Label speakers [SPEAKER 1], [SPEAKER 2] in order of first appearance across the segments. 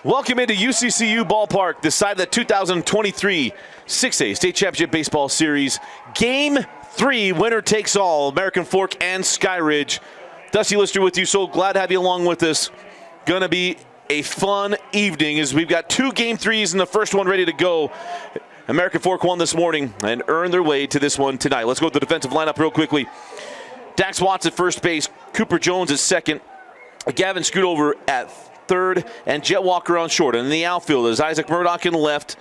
[SPEAKER 1] Welcome into UCCU Ballpark, the side of the 2023 6A State Championship Baseball Series. Game 3, winner takes all, American Fork and Skyridge. Dusty Lister with you, so glad to have you along with us. Gonna be a fun evening as we've got 2 Game 3s and the first one ready to go. American Fork won this morning and earned their way to this one tonight. Let's go to the defensive lineup real quickly. Dax Watts at first base, Cooper Jones at second, Gavin Scootover at third, and Jet Walker on short. And in the outfield is Isaac Murdoch in left,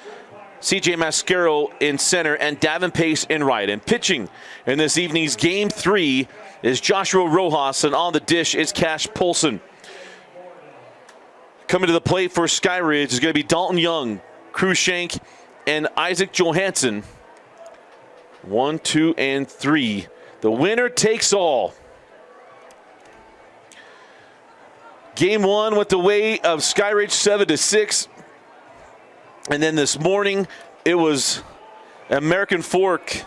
[SPEAKER 1] CJ Mascaro in center, and Davin Pace in right. And pitching in this evening's Game 3 is Joshua Rojas, and on the dish is Cash Polson. Coming to the plate for Skyridge is going to be Dalton Young, Cruikshank, and Isaac Johansson. 1, 2, and 3. The winner takes all. Game 1 went the way of Skyridge 7-6. And then this morning, it was American Fork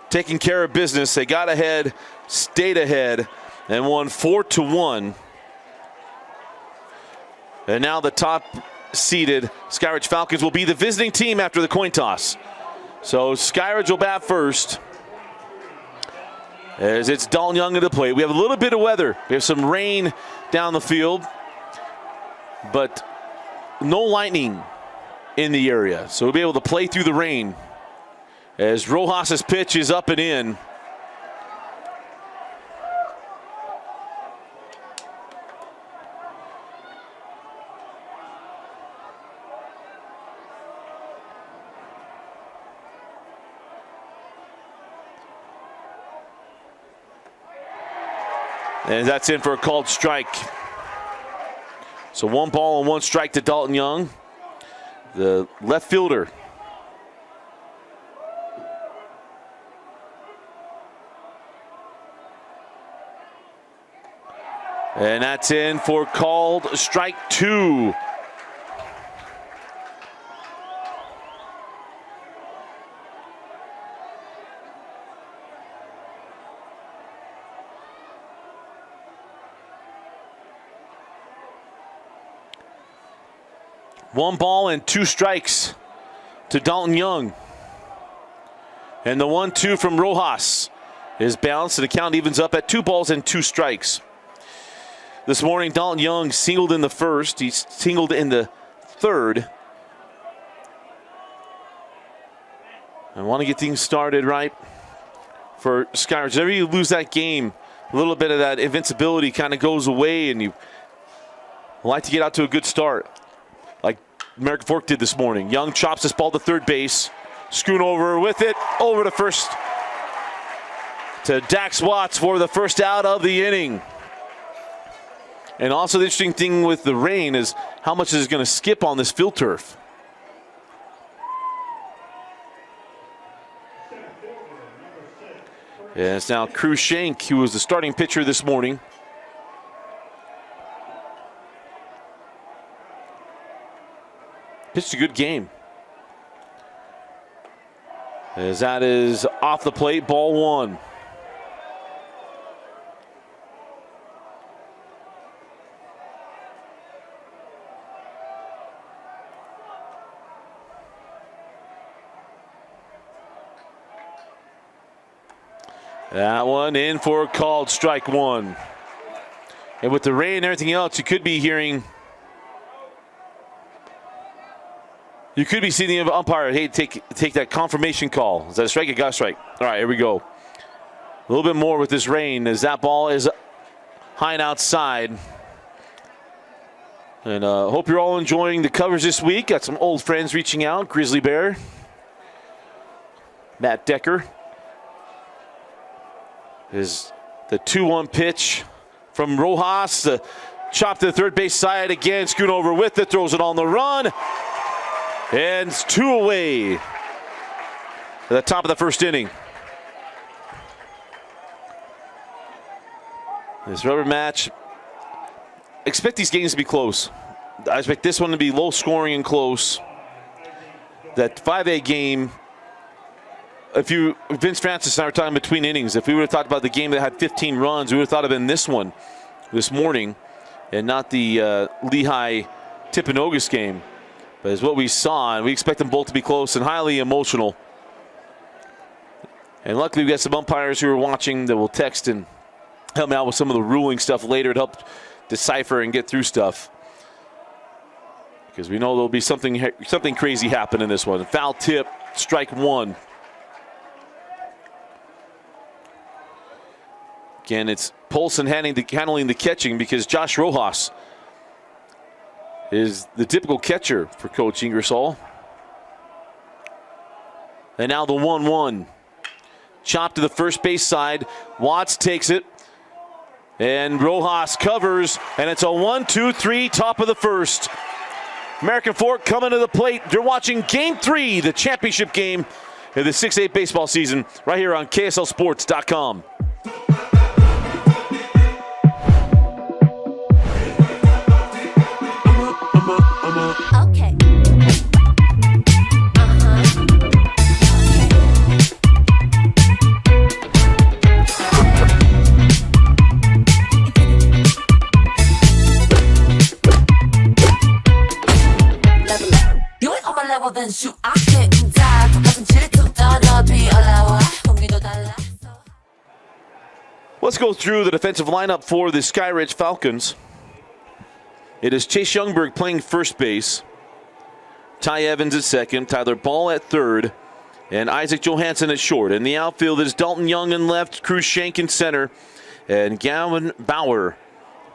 [SPEAKER 1] taking care of business. They got ahead, stayed ahead, and won 4-1. And now the top-seeded Skyridge Falcons will be the visiting team after the coin toss. So Skyridge will bat first, as it's Dalton Young at the plate. We have a little bit of weather. We have some rain down the field, but no lightning in the area. So we'll be able to play through the rain as Rojas' pitch is up and in. And that's in for a called strike. So 1 ball and 1 strike to Dalton Young, the left fielder. And that's in for called strike 2. One ball and 2 strikes to Dalton Young. And the 1-2 from Rojas is balanced, and the count evens up at 2 balls and 2 strikes. This morning, Dalton Young singled in the first. He singled in the third. I want to get things started right for Skyridge. Whenever you lose that game, a little bit of that invincibility kind of goes away, and you like to get out to a good start, like American Fork did this morning. Young chops this ball to third base. Schoonover with it, over to first to Dax Watts for the first out of the inning. And also the interesting thing with the rain is how much is going to skip on this field turf. And it's now Cruikshank, who was the starting pitcher this morning. Pitched a good game. As that is off the plate, ball 1. That one in for a called strike 1. And with the rain and everything else, you could be hearing, you could be seeing the umpire, hey, take that confirmation call. Is that a strike? It got a strike. All right, here we go. A little bit more with this rain as that ball is high and outside. And hope you're all enjoying the coverage this week. Got some old friends reaching out. Grizzly Bear, Matt Decker. Is the 2-1 pitch from Rojas. The chop to the third base side again. Schoonover with it, throws it on the run. And it's 2 away at the top of the first inning. This rubber match, expect these games to be close. I expect this one to be low scoring and close. That 5A game, Vince Francis and I were talking between innings, if we would have talked about the game that had 15 runs, we would have thought of been this one this morning. and not the Lehigh-Timpanogos game. But as what we saw, and we expect them both to be close and highly emotional. And luckily we got some umpires who are watching that will text and help me out with some of the ruling stuff later to help decipher and get through stuff. Because we know there'll be something crazy happen in this one. Foul tip, strike one. Again, it's Polson handling the catching because Josh Rojas is the typical catcher for Coach Ingersoll. And now the 1-1. Chop to the first base side. Watts takes it. And Rojas covers. And it's a 1-2-3, top of the first. American Fork coming to the plate. You're watching Game 3, the championship game of the 6A baseball season, right here on KSLSports.com.
[SPEAKER 2] Okay. You ain't on my level, then shoot. I can't die. 똑같은 질투 떠너비 올라와. 공기도 달라.
[SPEAKER 1] Let's go through the defensive lineup for the Skyridge Falcons. It is Chase Youngberg playing first base, Ty Evans at second, Tyler Ball at third, and Isaac Johansson at short. In the outfield is Dalton Young in left, Cruz Shank in center, and Gavin Bauer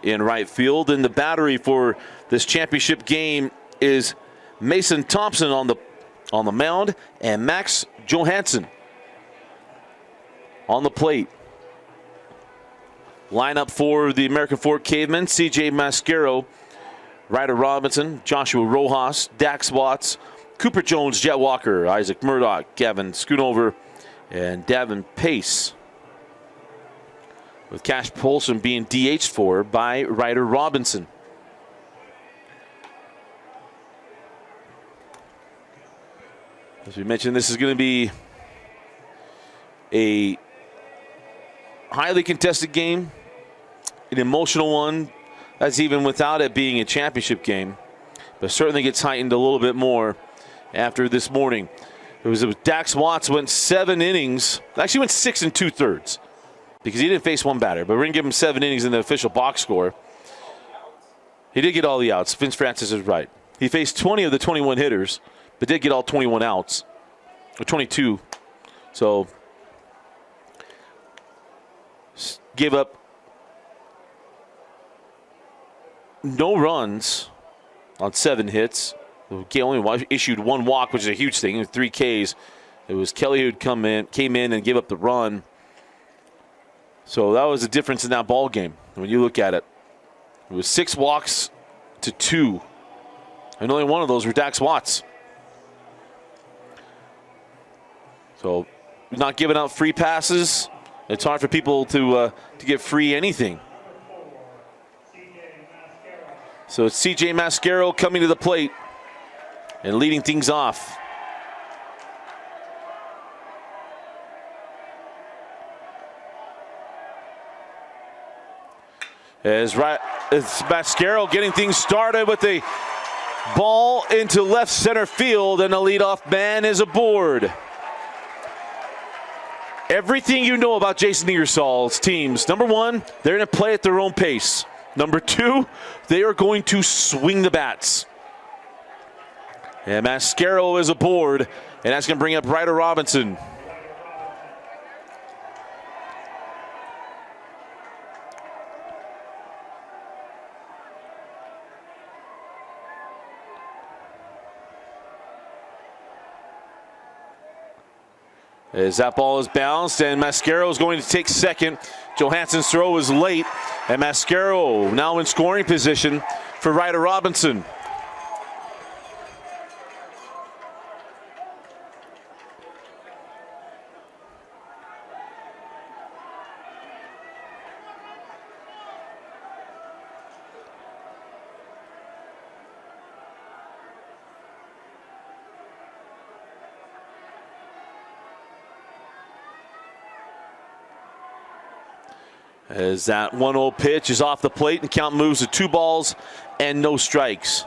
[SPEAKER 1] in right field. And the battery for this championship game is Mason Thompson on the mound and Max Johansson on the plate. Lineup for the American Fork Cavemen: C.J. Mascaro, Ryder Robinson, Joshua Rojas, Dax Watts, Cooper Jones, Jet Walker, Isaac Murdoch, Gavin Schoonover, and Davin Pace. With Cash Polson being DH'd for by Ryder Robinson. As we mentioned, this is going to be a highly contested game, an emotional one. That's even without it being a championship game, but certainly gets heightened a little bit more after this morning. It was Dax Watts went 7 innings. Actually went 6 2/3 because he didn't face one batter, but we're going to give him 7 innings in the official box score. He did get all the outs. Vince Francis is right. He faced 20 of the 21 hitters, but did get all 21 outs, or 22. So gave up no runs on 7 hits. He only issued 1 walk, which is a huge thing, 3 Ks. It was Kelly who came in and gave up the run. So that was the difference in that ball game. When you look at it, it was 6 walks to 2, and only one of those were Dax Watts. So not giving out free passes. It's hard for people to get free anything. So it's C.J. Mascaro coming to the plate and leading things off. It's Mascaro getting things started with the ball into left center field, and the leadoff man is aboard. Everything you know about Jason Ingersoll's teams: number 1, they're going to play at their own pace. Number 2, they are going to swing the bats. And Mascaro is aboard, and that's going to bring up Ryder Robinson. As that ball is bounced, and Mascaro is going to take second. Johansson's throw is late, and Mascaro now in scoring position for Ryder Robinson. As that 1-0 pitch is off the plate and count moves to 2 balls and no strikes.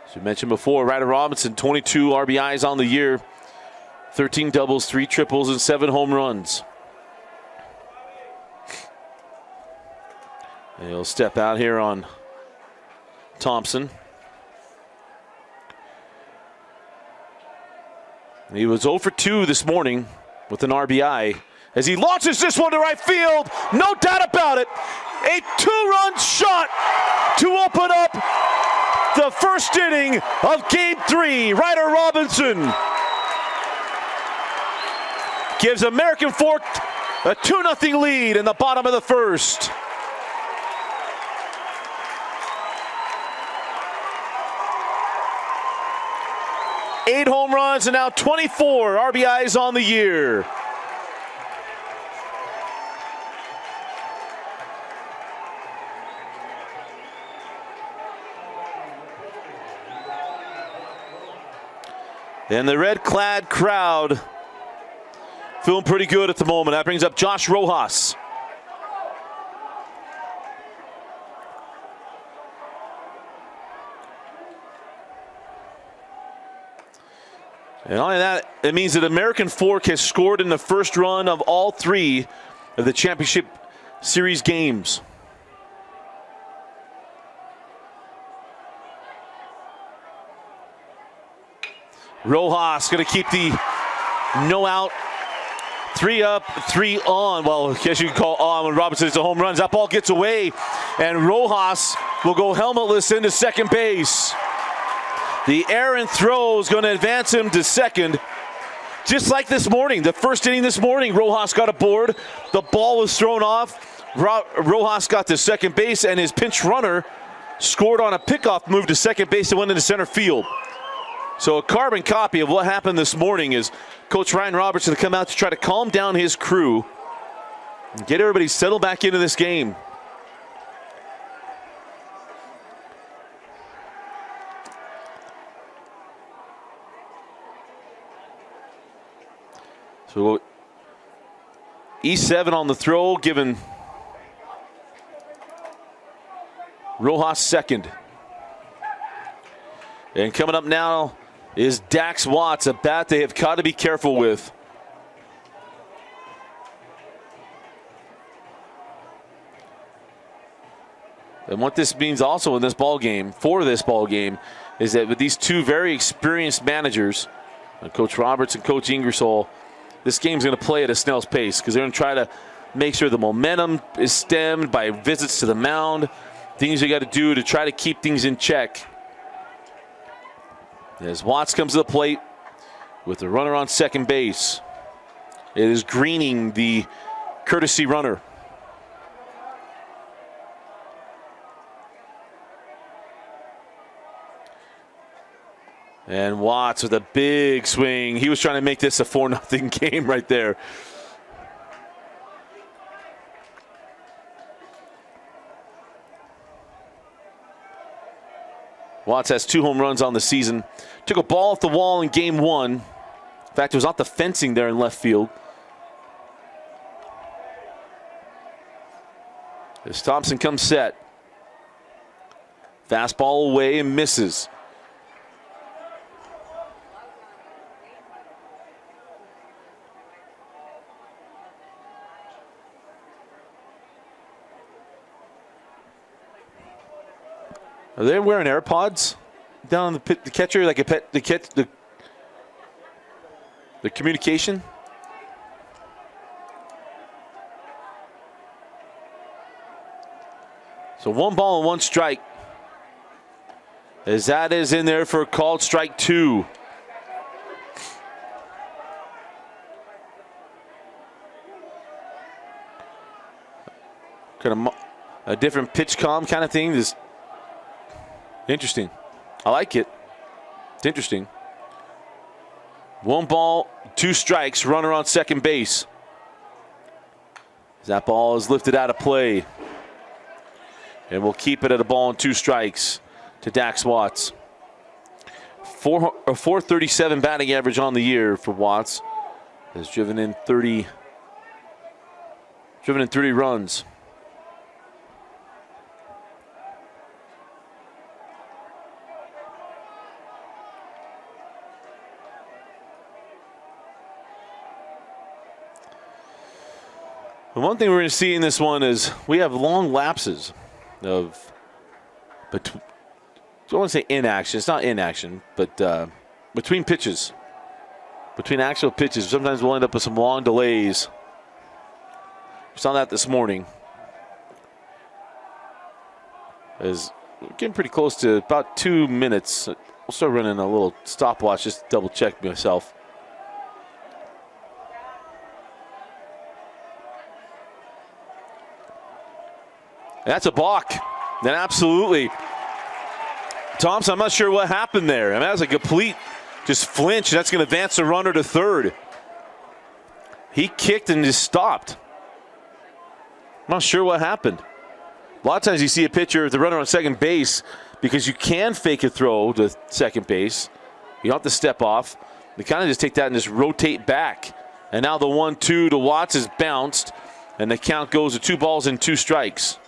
[SPEAKER 1] As we mentioned before, Ryder Robinson, 22 RBIs on the year, 13 doubles, 3 triples, and 7 home runs. And he'll step out here on Thompson. He was 0 for 2 this morning with an RBI as he launches this one to right field. No doubt about it. A 2-run shot to open up the first inning of Game 3. Ryder Robinson gives American Fork a 2-0 lead in the bottom of the first. Eight home runs and now 24 RBIs on the year. And the red-clad crowd feeling pretty good at the moment. That brings up Josh Rojas. And not only that, it means that American Fork has scored in the first run of all 3 of the championship series games. Rojas going to keep the no out. 3 up, 3 on. Well, I guess you can call on when Robinson hits a home run. That ball gets away, and Rojas will go helmetless into second base. The errant throw is going to advance him to second. Just like this morning, the first inning this morning, Rojas got aboard. The ball was thrown off. Rojas got to second base, and his pinch runner scored on a pickoff move to second base and went into center field. So a carbon copy of what happened this morning is Coach Ryan Robertson to come out to try to calm down his crew and get everybody settled back into this game. So E7 on the throw, giving Rojas second. And coming up now is Dax Watts, a bat they have got to be careful with. And what this means also in this ball game, for this ball game, is that with these 2 very experienced managers, Coach Roberts and Coach Ingersoll, this game's going to play at a snail's pace because they're going to try to make sure the momentum is stemmed by visits to the mound, things you got to do to try to keep things in check. As Watts comes to the plate with the runner on second base, it is Greening, the courtesy runner. And Watts with a big swing. He was trying to make this a 4-0 game right there. Watts has 2 home runs on the season. Took a ball off the wall in game 1. In fact, it was off the fencing there in left field. As Thompson comes set. Fastball away and misses. Are they wearing AirPods down on the catcher, like the communication? So 1 ball and 1 strike. As that is in there for a called strike 2. Kind of a different pitch calm kind of thing. This interesting. I like it. It's interesting. 1 ball, 2 strikes, runner on second base. That ball is lifted out of play. And we'll keep it at a ball and 2 strikes to Dax Watts. 437 batting average on the year for Watts. Has driven in 30 runs. The one thing we're going to see in this one is we have long lapses of, I don't want to say inaction. It's not inaction, but between pitches. Between actual pitches. Sometimes we'll end up with some long delays. We saw that this morning. As we're getting pretty close to about 2 minutes. We'll start running a little stopwatch just to double check myself. That's a balk. Then absolutely. Thompson, I'm not sure what happened there. I mean, that was a complete just flinch. That's going to advance the runner to third. He kicked and just stopped. I'm not sure what happened. A lot of times you see a pitcher with the runner on second base because you can fake a throw to second base. You don't have to step off. They kind of just take that and just rotate back. And now the 1-2 to Watts is bounced, and the count goes to 2 balls and 2 strikes.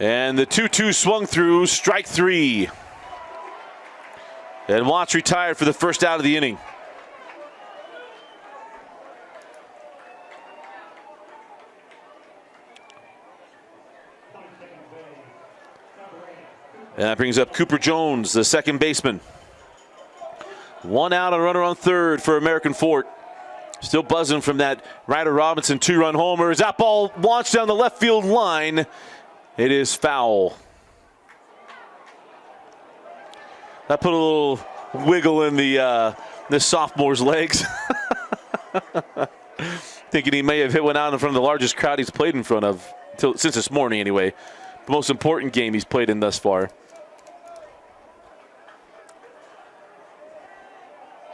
[SPEAKER 1] And the 2-2 swung through, strike 3. And Watts retired for the first out of the inning. And that brings up Cooper Jones, the second baseman. 1 out, a runner on third for American Fort. Still buzzing from that Ryder Robinson 2-run homer. As that ball launched down the left field line, it is foul. That put a little wiggle in the sophomore's legs. Thinking he may have hit one out in front of the largest crowd he's played in front of since this morning anyway. The most important game he's played in thus far.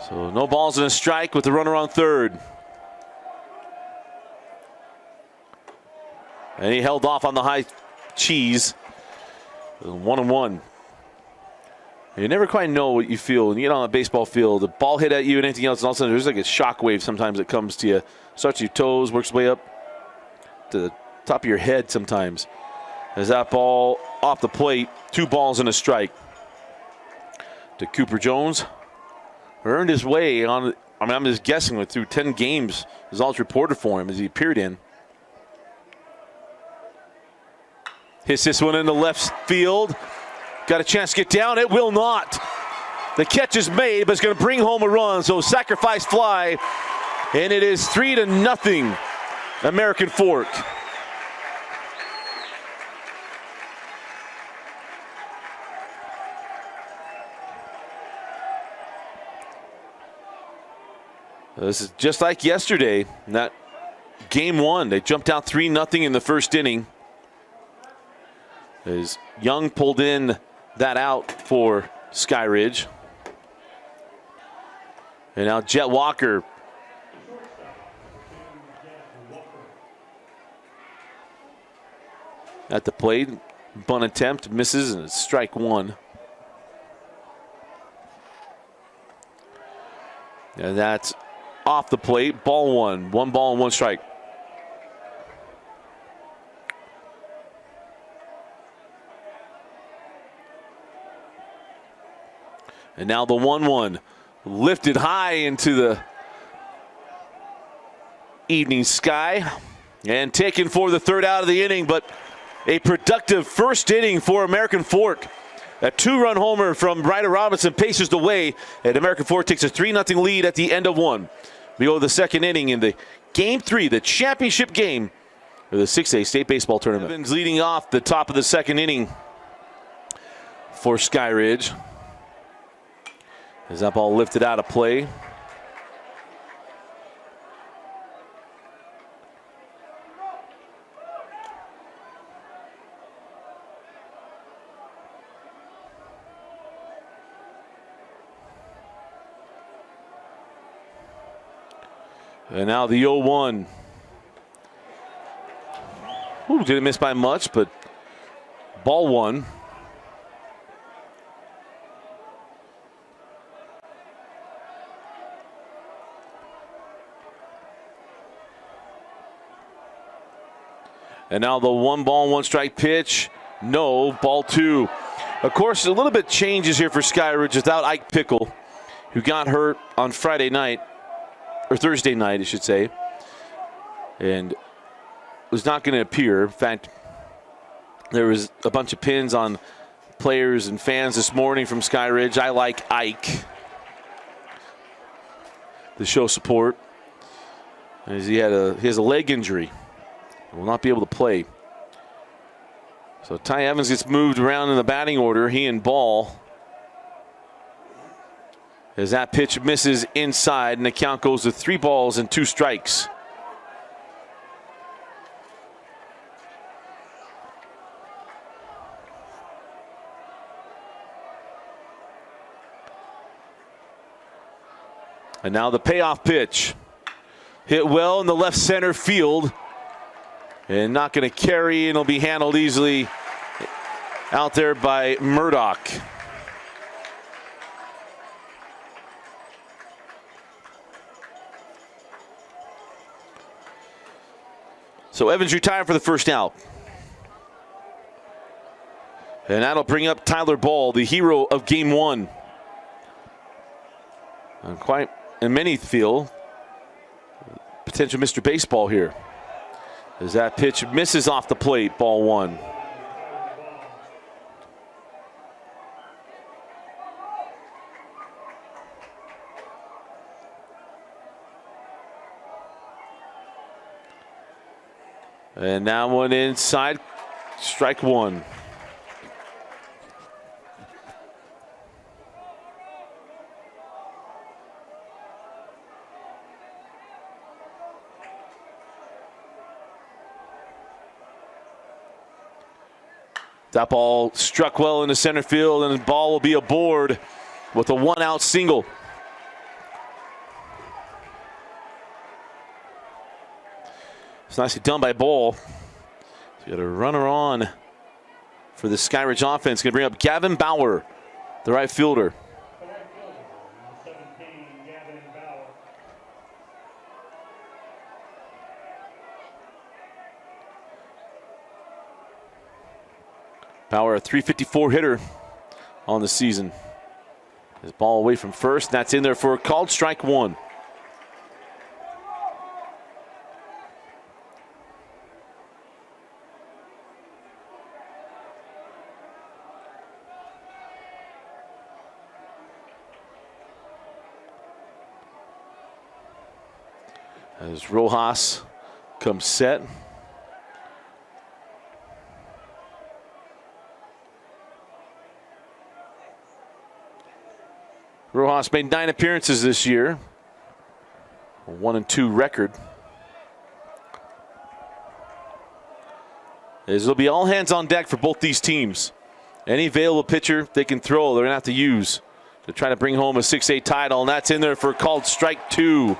[SPEAKER 1] So no balls and a strike with the runner on third. And he held off on the high cheese. 1-1. You never quite know what you feel when you get on a baseball field. The ball hit at you and anything else, and all of a sudden there's like a shockwave sometimes that comes to you. Starts your toes, works way up to the top of your head sometimes. As that ball off the plate, 2 balls and a strike. To Cooper Jones. Earned his way on, I mean, I'm just guessing with through 10 games is all it's reported for him as he appeared in. Hits this one into left field. Got a chance to get down. It will not. The catch is made, but it's going to bring home a run. So sacrifice fly. And it is 3-0 American Fork. This is just like yesterday. In that game 1, they jumped out 3-0 in the first inning. As Young pulled in that out for Skyridge. And now Jet Walker at the plate. Bunt attempt, misses, and it's strike 1. And that's off the plate, ball 1. 1 ball and 1 strike. And now the 1-1 lifted high into the evening sky and taken for the third out of the inning, but a productive first inning for American Fork. A 2-run homer from Ryder Robinson paces the way, and American Fork takes a 3-0 lead at the end of 1. We go to the second inning in the Game 3, the championship game of the 6A State Baseball Tournament. Evans leading off the top of the second inning for Skyridge. As that ball lifted out of play. And now the 0-1. Ooh, didn't miss by much, but ball one. And now the 1-1 pitch. No, ball two. Of course, a little bit changes here for Skyridge without Ike Pickle, who got hurt on Friday night, or Thursday night, I should say, and was not going to appear. In fact, there was a bunch of pins on players and fans this morning from Skyridge. I like Ike to show support, as he has a leg injury. Will not be able to play. So Ty Evans gets moved around in the batting order. He and Ball. As that pitch misses inside, and the count goes to 3 balls and 2 strikes. And now the payoff pitch. Hit well in the left center field. And not going to carry, and it'll be handled easily out there by Murdoch. So Evans retired for the first out. And that'll bring up Tyler Ball, the hero of game 1. And quite, and many feel, potential Mr. Baseball here. As that pitch misses off the plate, ball 1. And now one inside, strike 1. That ball struck well into center field, and the ball will be aboard with a 1-out single. It's nicely done by Ball. He's got a runner on for the Skyridge offense. Going to bring up Gavin Bauer, the right fielder. Bauer, a .354 hitter on the season. His ball away from first. That's in there for a called strike 1. As Rojas comes set. Rojas made 9 appearances this year. A 1-2 record. As it'll be all hands on deck for both these teams. Any available pitcher they can throw, they're going to have to use to try to bring home a 6-8 title, and that's in there for a called strike 2.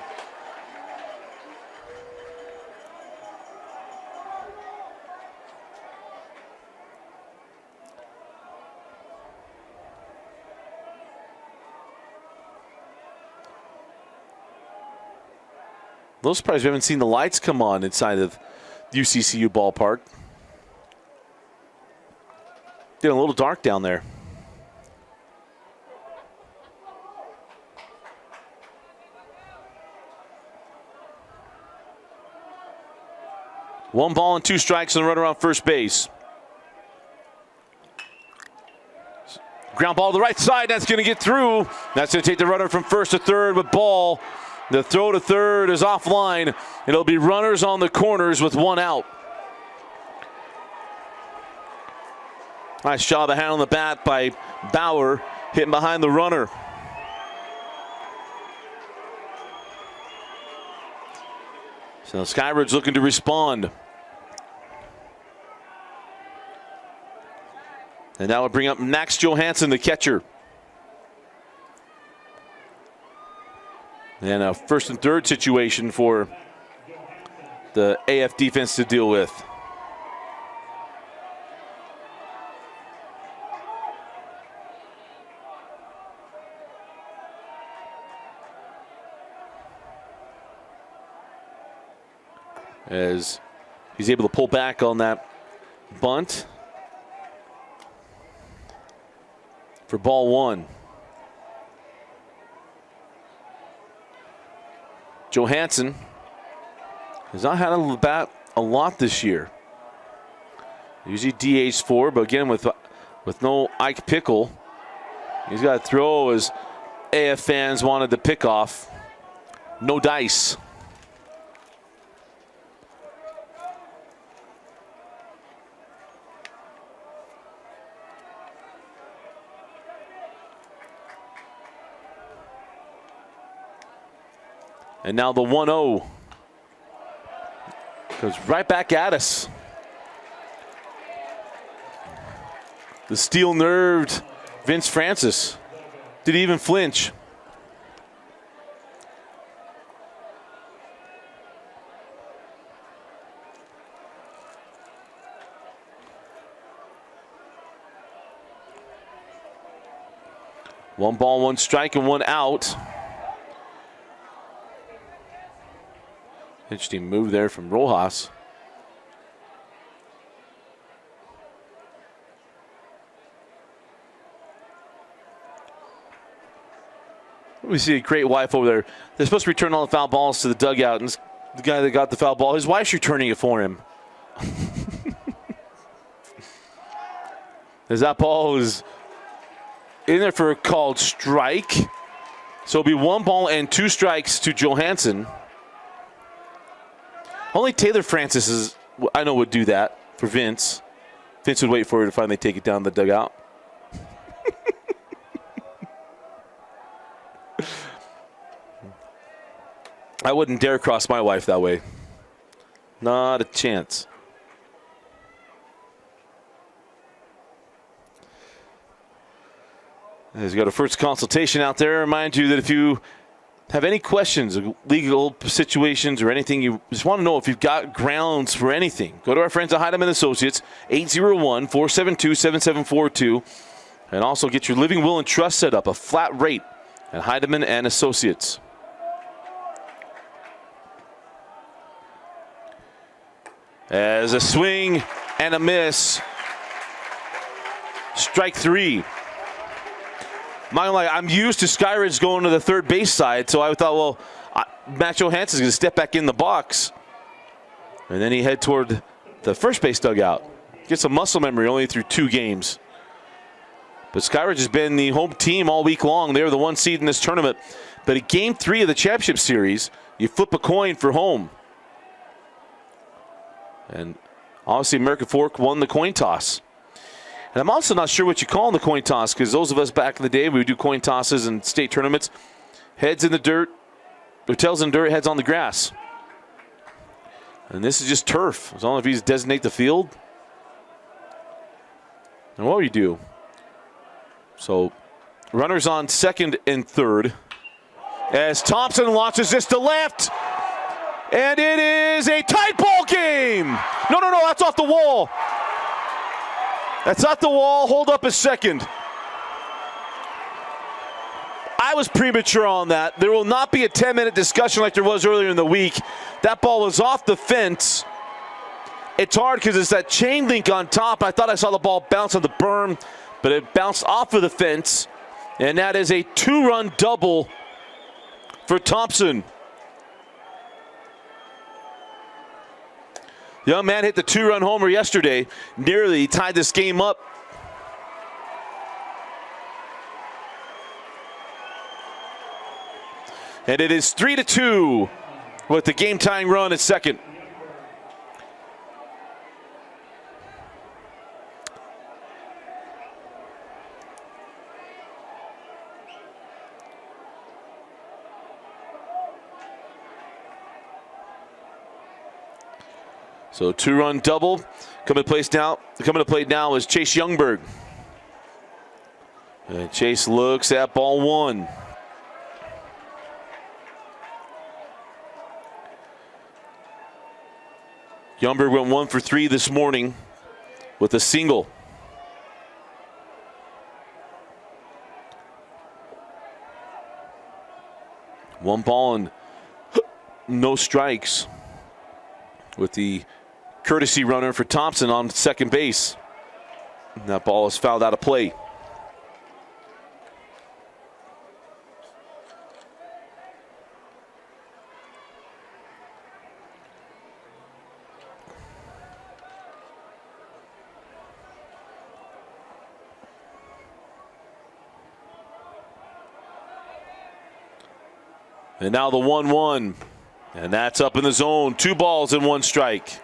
[SPEAKER 1] A little surprised we haven't seen the lights come on inside of UCCU ballpark. Getting a little dark down there. One ball and 2 strikes and a runner on first base. Ground ball to the right side. That's going to get through. That's going to take the runner from first to third with Ball. The throw to third is offline. It'll be runners on the corners with 1 out. Nice job of handling the bat by Bauer, hitting behind the runner. So Skyridge looking to respond. And that would bring up Max Johansson, the catcher. And a first and third situation for the AF defense to deal with. As he's able to pull back on that bunt for ball one. Johansson has not had a bat a lot this year. Usually DH4, but again with no Ike Pickle, he's got to throw as AF fans wanted to pick off. No dice. And now the 1-0 goes right back at us. The steel-nerved Vince Francis didn't even flinch. One ball, one strike, and one out. Interesting move there from Rojas. We see a great wife over there. They're supposed to return all the foul balls to the dugout, and the guy that got the foul ball, his wife's returning it for him. As that ball is in there for a called strike. So it'll be one ball and two strikes to Johansson. Only Taylor Francis I know would do that for Vince. Vince would wait for her to finally take it down the dugout. I wouldn't dare cross my wife that way. Not a chance. He's got a first consultation out there. Remind you that if you have any questions, legal situations, or anything, you just want to know if you've got grounds for anything, go to our friends at Heidemann Associates, 801-472-7742, and also get your living will and trust set up, a flat rate at Heidemann and Associates. As a swing and a miss, strike three. I'm used to Skyridge going to the third base side, so I thought, well, Matt Johansson's going to step back in the box. And then he head toward the first base dugout. Get some muscle memory only through 2 games. But Skyridge has been the home team all week long. They were the 1 seed in this tournament. But at Game 3 of the championship series, you flip a coin for home. And obviously American Fork won the coin toss. And I'm also not sure what you call in the coin toss, because those of us back in the day, we would do coin tosses in state tournaments. Heads in the dirt, or tails in the dirt, heads on the grass. And this is just turf. As long as you designate the field. And what do you do? So, runners on second and third. As Thompson launches this to left. And it is a tight ball game. No, that's off the wall. That's not the wall. Hold up a second. I was premature on that. There will not be a 10-minute discussion like there was earlier in the week. That ball was off the fence. It's hard because it's that chain link on top. I thought I saw the ball bounce on the berm, but it bounced off of the fence. And that is a 2-run double for Thompson. Young man hit the 2-run homer yesterday. Nearly tied this game up. And it is 3-2 with the game-tying run at second. So 2-run double. Coming to play now is Chase Youngberg. And Chase looks at ball one. Youngberg went 1 for 3 this morning with a single. One ball and no strikes with the courtesy runner for Thompson on second base. And that ball is fouled out of play. And now the 1-1. And that's up in the zone. 2 balls and 1 strike.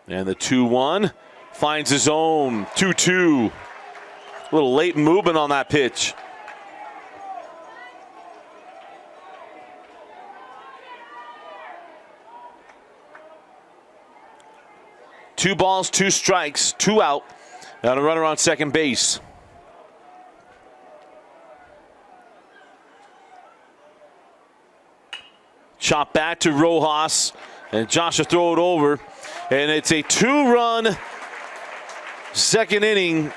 [SPEAKER 1] And the 2-1 finds his own. 2-2. A little late movement on that pitch. Two balls, 2 strikes, 2 out. And a runner on second base. Chop back to Rojas. And Josh will throw it over. And it's a 2-run second inning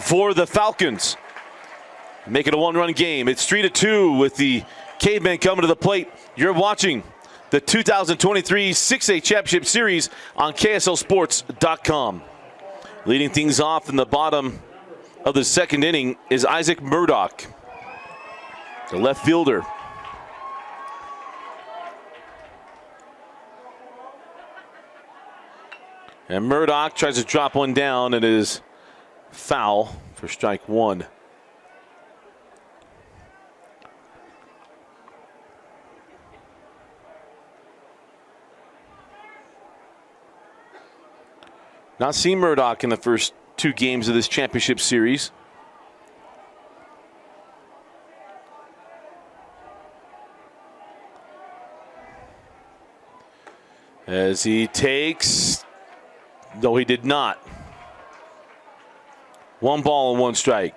[SPEAKER 1] for the Falcons. Make it a 1-run game. It's 3-2 with the Cavemen coming to the plate. You're watching the 2023 6A Championship Series on KSLSports.com. Leading things off in the bottom of the second inning is Isaac Murdoch, the left fielder. And Murdoch tries to drop one down. It is foul for strike 1. Not seen Murdoch in the first 2 games of this championship series. As he takes, no, he did not. 1 ball and 1 strike.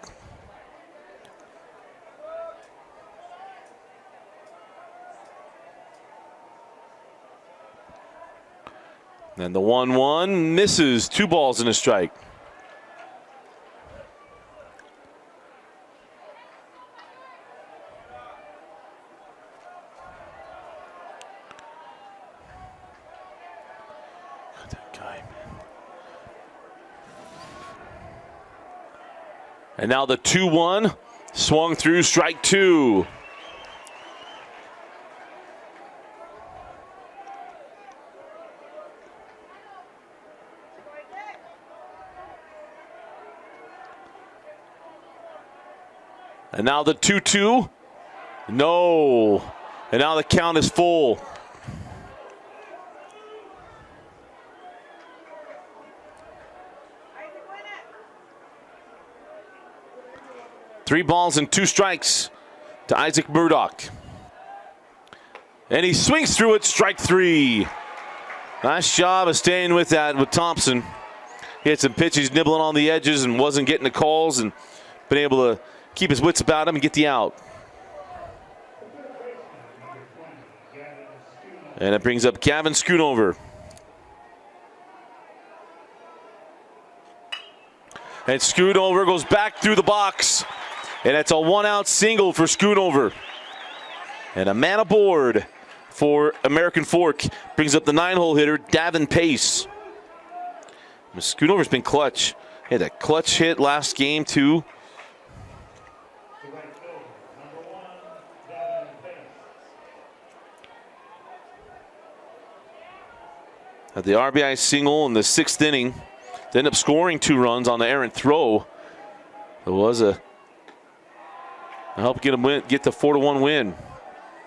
[SPEAKER 1] And the 1-1 misses. 2 balls and a strike. That guy, man. And now the 2-1 swung through, strike 2. And now the 2-2. No. And now the count is full. Three balls and 2 strikes to Isaac Murdoch. And he swings through it, strike 3. Nice job of staying with that with Thompson. He had some pitches nibbling on the edges and wasn't getting the calls and been able to keep his wits about him and get the out. And it brings up Gavin Schoonover. And Schoonover goes back through the box. And it's a 1-out single for Schoonover. And a man aboard for American Fork. Brings up the 9-hole hitter, Davin Pace. Schoonover's been clutch. He had a clutch hit last game too. At the RBI single in the 6th inning. They ended up scoring 2 runs on the errant throw. It was a help get the 4-1 win.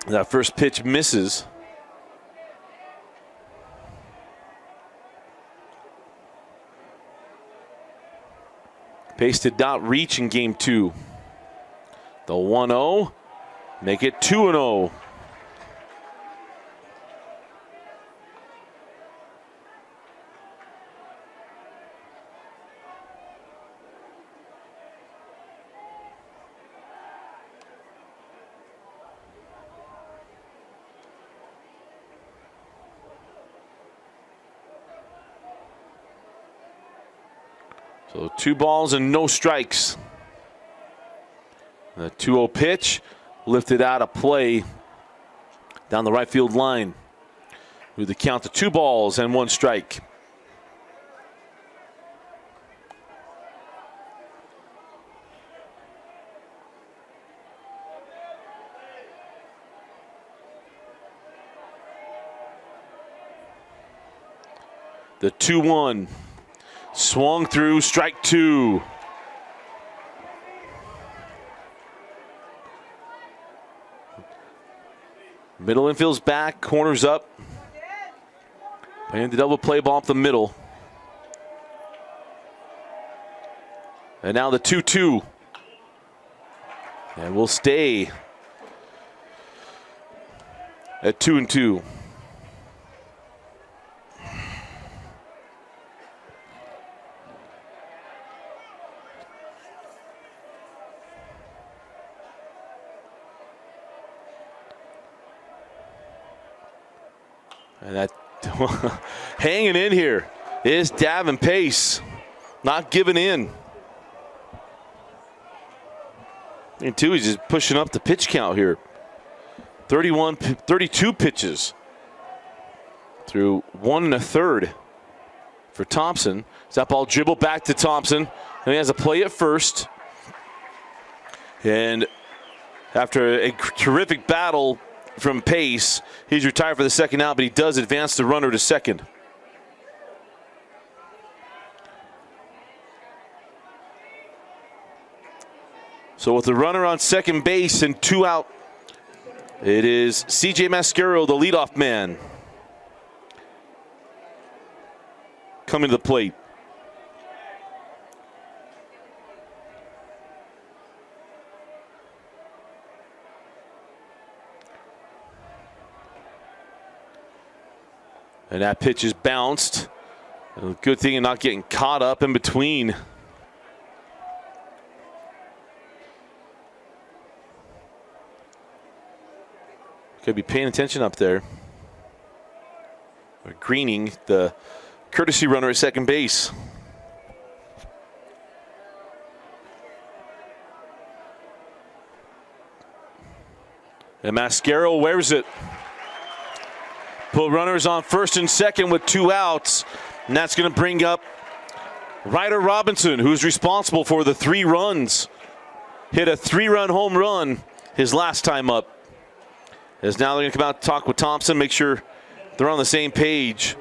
[SPEAKER 1] That first pitch misses. Pace did not reach in game 2. The 1-0, make it 2-0. So 2 balls and no strikes. The 2-0 pitch lifted out of play down the right field line. With the count to 2 balls and 1 strike. The 2-1 swung through, strike 2. Middle infield's back, corners up. Playing the double play ball up the middle. And now the 2-2. And we'll stay at 2-2. And that hanging in here is Davin Pace, not giving in. And two, he's just pushing up the pitch count here. 32 pitches through 1 1/3 for Thompson. That ball dribbled back to Thompson, and he has a play at first. And after a terrific battle from Pace, he's retired for the second out, but he does advance the runner to second. So with the runner on second base and 2 out, it is C.J. Mascaro, the leadoff man, coming to the plate. And that pitch is bounced. A good thing of not getting caught up in between. Could be paying attention up there. Or Greening, the courtesy runner at second base. And Mascaro wears it. Put runners on first and second with 2 outs. And that's going to bring up Ryder Robinson, who's responsible for the 3 runs. Hit a 3-run home run his last time up. As now they're going to come out and talk with Thompson, make sure they're on the same page.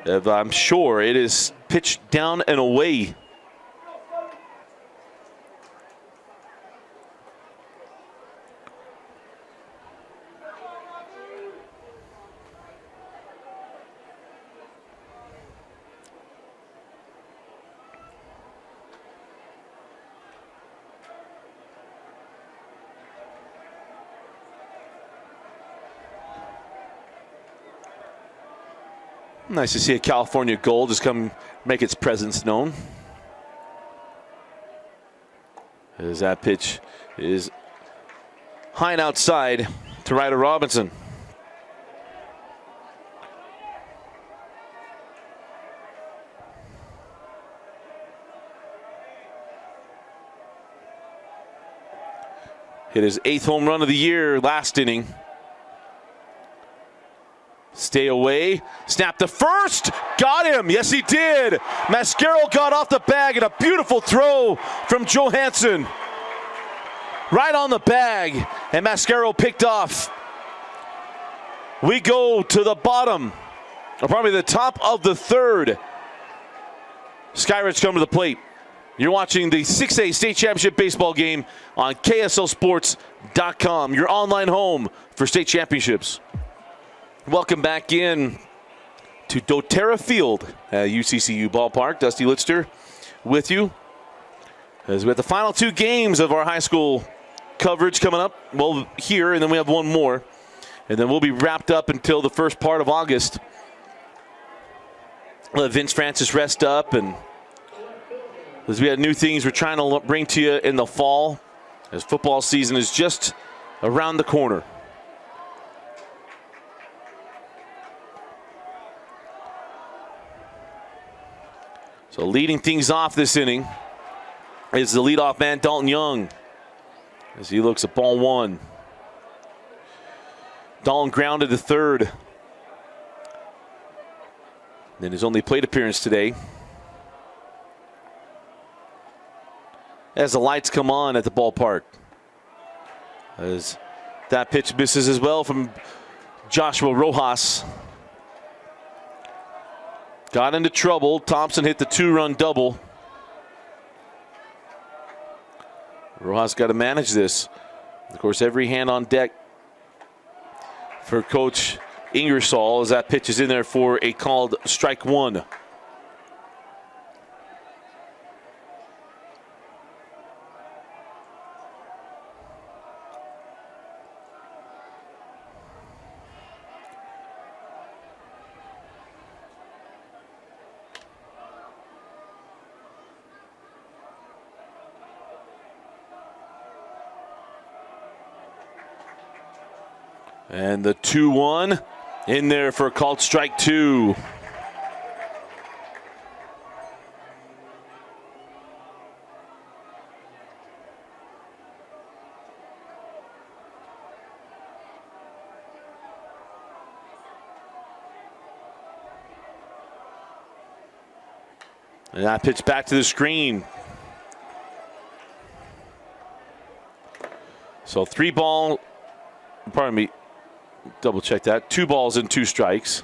[SPEAKER 1] I'm sure it is pitched down and away. Nice to see a California Gold just come make its presence known. As that pitch is high and outside to Ryder Robinson. Hit his 8th home run of the year last inning. Stay away, snap to first, got him, yes he did. Mascaro got off the bag and a beautiful throw from Johansson. Right on the bag, and Mascaro picked off. We go to the bottom, or probably the top of the 3rd. Skyridge come to the plate. You're watching the 6A State Championship baseball game on KSLSports.com, your online home for state championships. Welcome back in to doTERRA Field at UCCU Ballpark. Dusty Litster with you as we have the final 2 games of our high school coverage coming up. Well, here, and then we have one more. And then we'll be wrapped up until the first part of August. Let Vince Francis rest up, and as we have new things we're trying to bring to you in the fall, as football season is just around the corner. So leading things off this inning is the leadoff man, Dalton Young, as he looks at ball one. Dalton grounded to third. In his only plate appearance today. As the lights come on at the ballpark. As that pitch misses as well from Joshua Rojas. Got into trouble. Thompson hit the 2-run double. Rojas got to manage this. Of course, every hand on deck for Coach Ingersoll as that pitch is in there for a called strike one. And the 2-1 in there for a called strike two. And that pitch back to the screen. So 3-ball, pardon me, double check that. 2 balls and 2 strikes.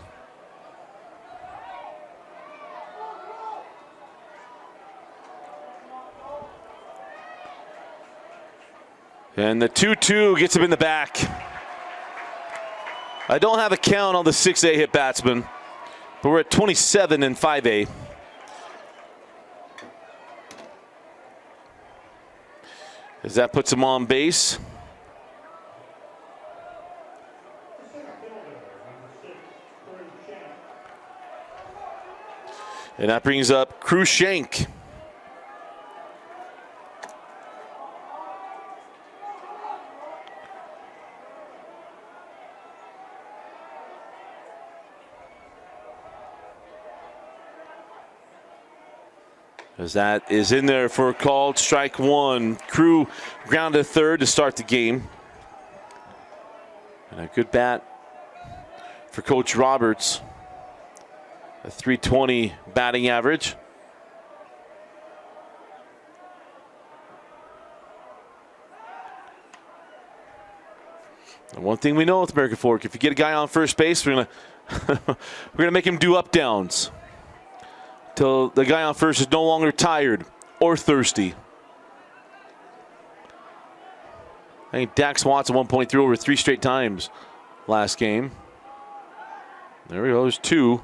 [SPEAKER 1] And the 2-2 gets him in the back. I don't have a count on the 6A hit batsman, but we're at 27 in 5A. As that puts him on base. And that brings up Krushenk. As that is in there for a called strike one. Crew grounded third to start the game. And a good bat for Coach Roberts. A .320 batting average. And one thing we know with American Fork, if you get a guy on first base, we're gonna make him do up downs till the guy on first is no longer tired or thirsty. I think Dax Watson 1.3 over 3 straight times last game. There we go, there's 2.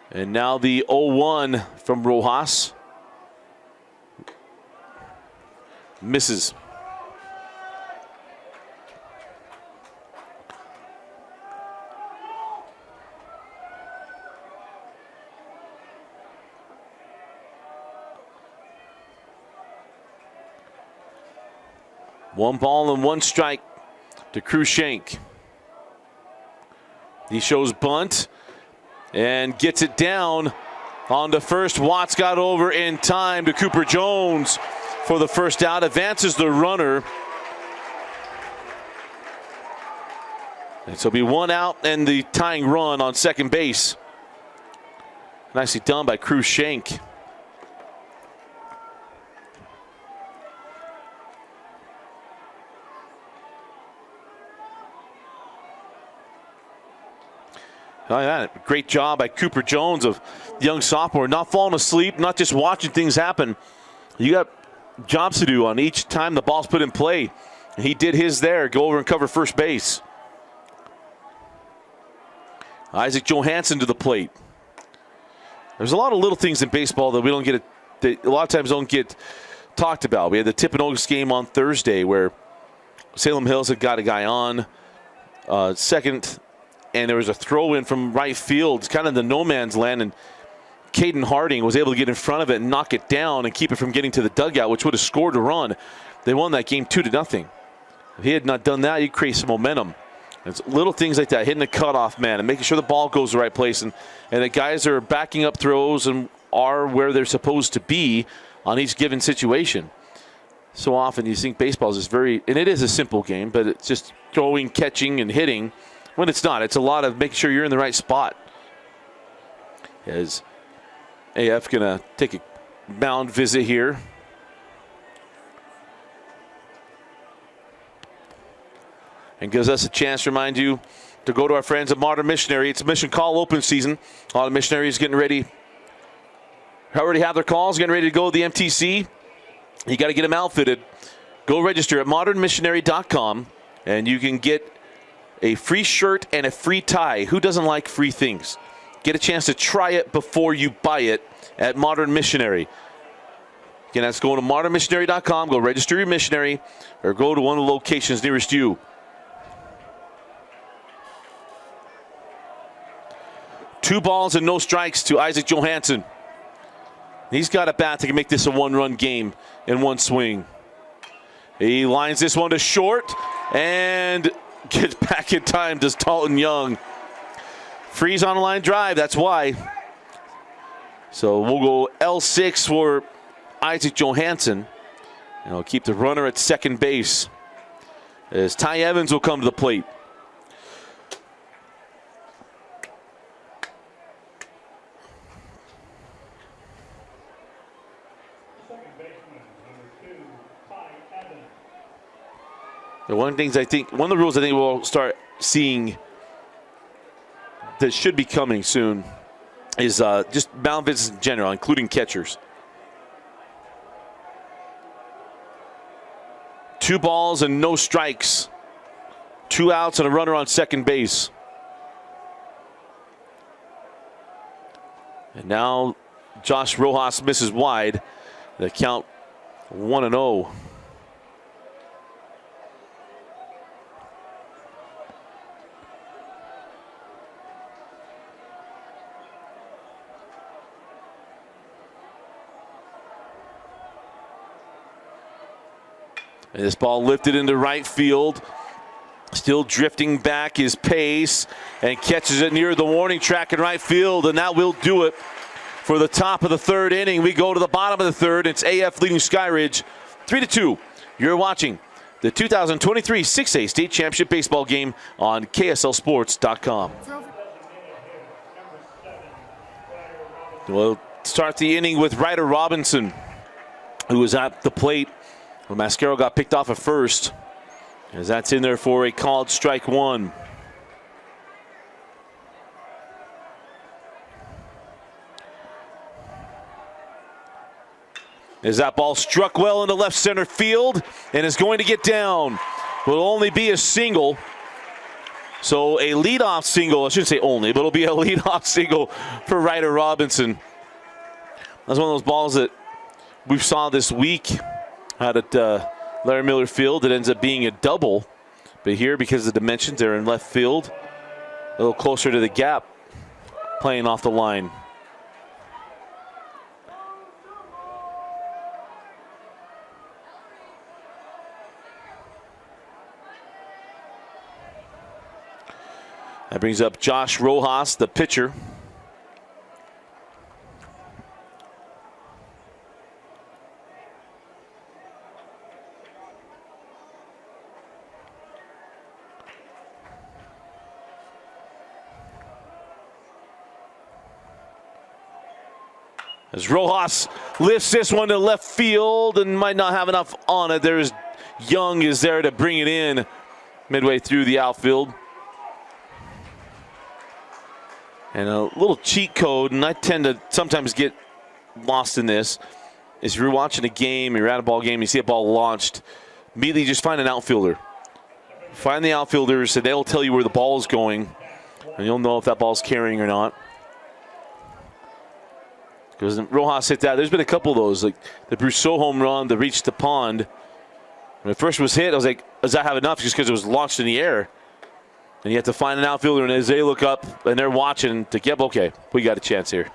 [SPEAKER 1] And now the 0-1 from Rojas. Misses. One ball and 1 strike to Krushenk. He shows bunt and gets it down on the first. Watts got over in time to Cooper Jones for the first out. Advances the runner. And so it'll be 1 out and the tying run on second base. Nicely done by Krushenk. Oh, yeah. Great job by Cooper Jones, of young sophomore, not falling asleep, not just watching things happen. You got jobs to do on each time the ball's put in play. And he did his there, go over and cover first base. Isaac Johansson to the plate. There's a lot of little things in baseball that we don't get, that a lot of times don't get talked about. We had the Tippinogas game on Thursday where Salem Hills had got a guy on second, and there was a throw in from right field, kind of the no man's land, and Caden Harding was able to get in front of it and knock it down and keep it from getting to the dugout, which would have scored a run. They won that game 2-0. If he had not done that, he'd create some momentum. It's little things like that, hitting the cutoff man and making sure the ball goes the right place, and the guys are backing up throws and are where they're supposed to be on each given situation. So often you think baseball is very, and it is a simple game, but it's just throwing, catching, and hitting. When it's not, it's a lot of making sure you're in the right spot. As AF gonna take a mound visit here. And gives us a chance to remind you to go to our friends at Modern Missionary. It's mission call open season. A lot of missionaries getting ready. Already have their calls, getting ready to go to the MTC. You got to get them outfitted. Go register at modernmissionary.com, and you can get a free shirt and a free tie. Who doesn't like free things? Get a chance to try it before you buy it at Modern Missionary. Again, that's going to modernmissionary.com. Go register your missionary or go to one of the locations nearest you. 2 balls and no strikes to Isaac Johansson. He's got a bat that can make this a 1-run game in one swing. He lines this one to short and gets back in time, does Dalton Young. Freeze on a line drive, that's why. So we'll go L6 for Isaac Johansson. And I'll keep the runner at second base as Ty Evans will come to the plate. One of the rules I think we'll start seeing that should be coming soon is just mound visits in general, including catchers. 2 balls and no strikes. 2 outs and a runner on second base. And now Josh Rojas misses wide. The count 1-0. And this ball lifted into right field. Still drifting back his pace and catches it near the warning track in right field, and that will do it for the top of the 3rd inning. We go to the bottom of the 3rd. It's AF leading Skyridge 3-2. You're watching the 2023 6A State Championship Baseball game on KSLSports.com. We'll start the inning with Ryder Robinson, who was at the plate when Mascaro got picked off at first, as that's in there for a called strike 1. As that ball struck well into left center field and is going to get down. Will only be a single. So a leadoff single, I shouldn't say only, but it'll be a leadoff single for Ryder Robinson. That's one of those balls that we saw this week out at Larry Miller Field. It ends up being a double. But here, because of the dimensions, they're in left field, a little closer to the gap, playing off the line. That brings up Josh Rojas, the pitcher. As Rojas lifts this one to left field and might not have enough on it. There's Young is there to bring it in midway through the outfield. And a little cheat code, and I tend to sometimes get lost in this, is if you're watching a game, you're at a ball game, you see a ball launched, immediately just find an outfielder. Find the outfielders, and they'll tell you where the ball is going, and you'll know if that ball's carrying or not. Because Rojas hit that. There's been a couple of those, like the Brousseau home run that reached the pond. When it first was hit, I was like, does that have enough? Just because it was launched in the air. And you have to find an outfielder, and as they look up and they're watching to get, okay, we got a chance here.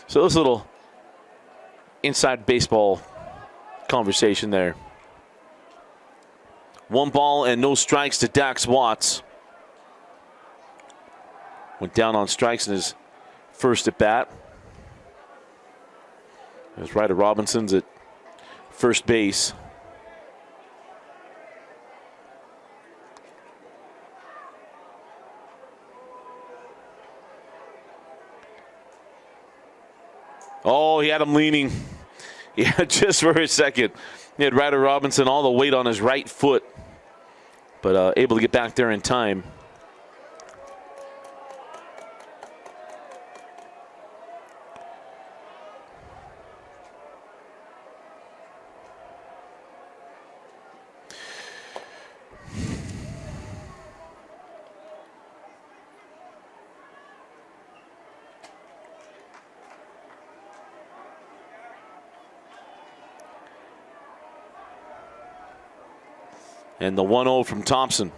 [SPEAKER 1] So this little inside baseball conversation there. 1 ball and no strikes to Dax Watts. Went down on strikes in his first at bat. There's Ryder Robinson's at first base. Oh, he had him leaning. Yeah, just for a second. He had Ryder Robinson all the weight on his right foot, but able to get back there in time. And the 1-0 from Thompson.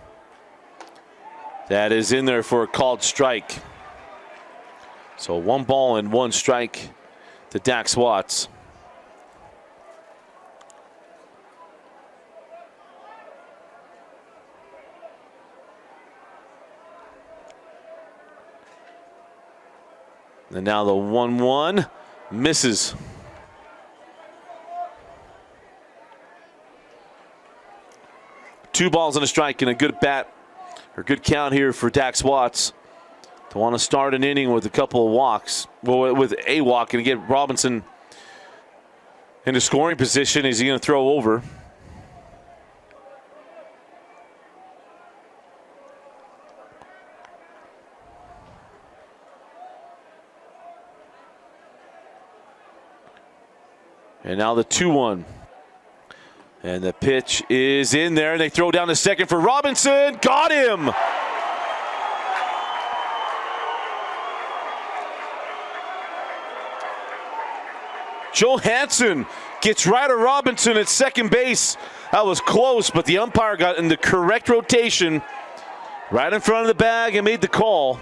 [SPEAKER 1] That is in there for a called strike. So 1 ball and 1 strike to Dax Watts. And now the 1-1 misses. Two balls and a strike and a good bat or good count here for Dax Watts to want to start an inning with a couple of walks. Well, with a walk and get Robinson into scoring position. Is he going to throw over? And now the 2-1. And the pitch is in there, and they throw down to second for Robinson. Got him! Johansson gets Ryder Robinson at second base. That was close, but the umpire got in the correct rotation right in front of the bag and made the call.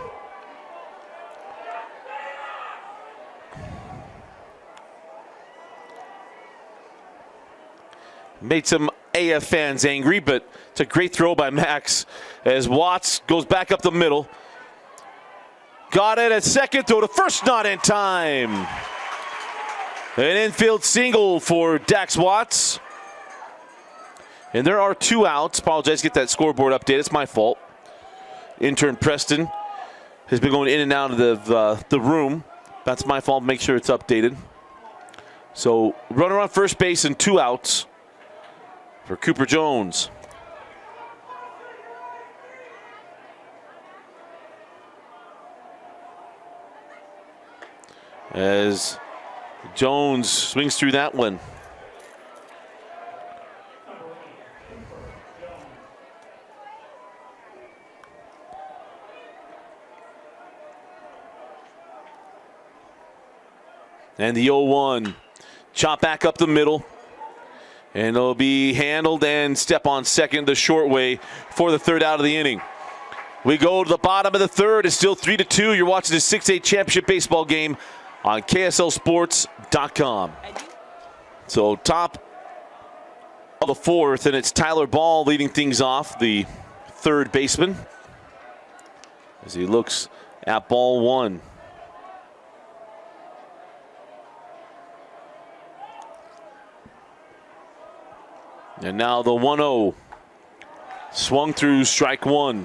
[SPEAKER 1] Made some AF fans angry, but it's a great throw by Max as Watts goes back up the middle. Got it at second, throw to first, not in time. An infield single for Dax Watts. And there are 2 outs. Apologize, get that scoreboard update. It's my fault. Intern Preston has been going in and out of the room. That's my fault. Make sure it's updated. So runner on first base and 2 outs for Cooper Jones. As Jones swings through that one. And the 0-1. Chop back up the middle. And it'll be handled and step on second the short way for the 3rd out of the inning. We go to the bottom of the 3rd. It's still 3-2. You're watching the 6A championship baseball game on KSLSports.com. So top of the 4th, and it's Tyler Ball leading things off, the 3rd baseman, as he looks at ball 1. And now the 1-0. Swung through strike 1.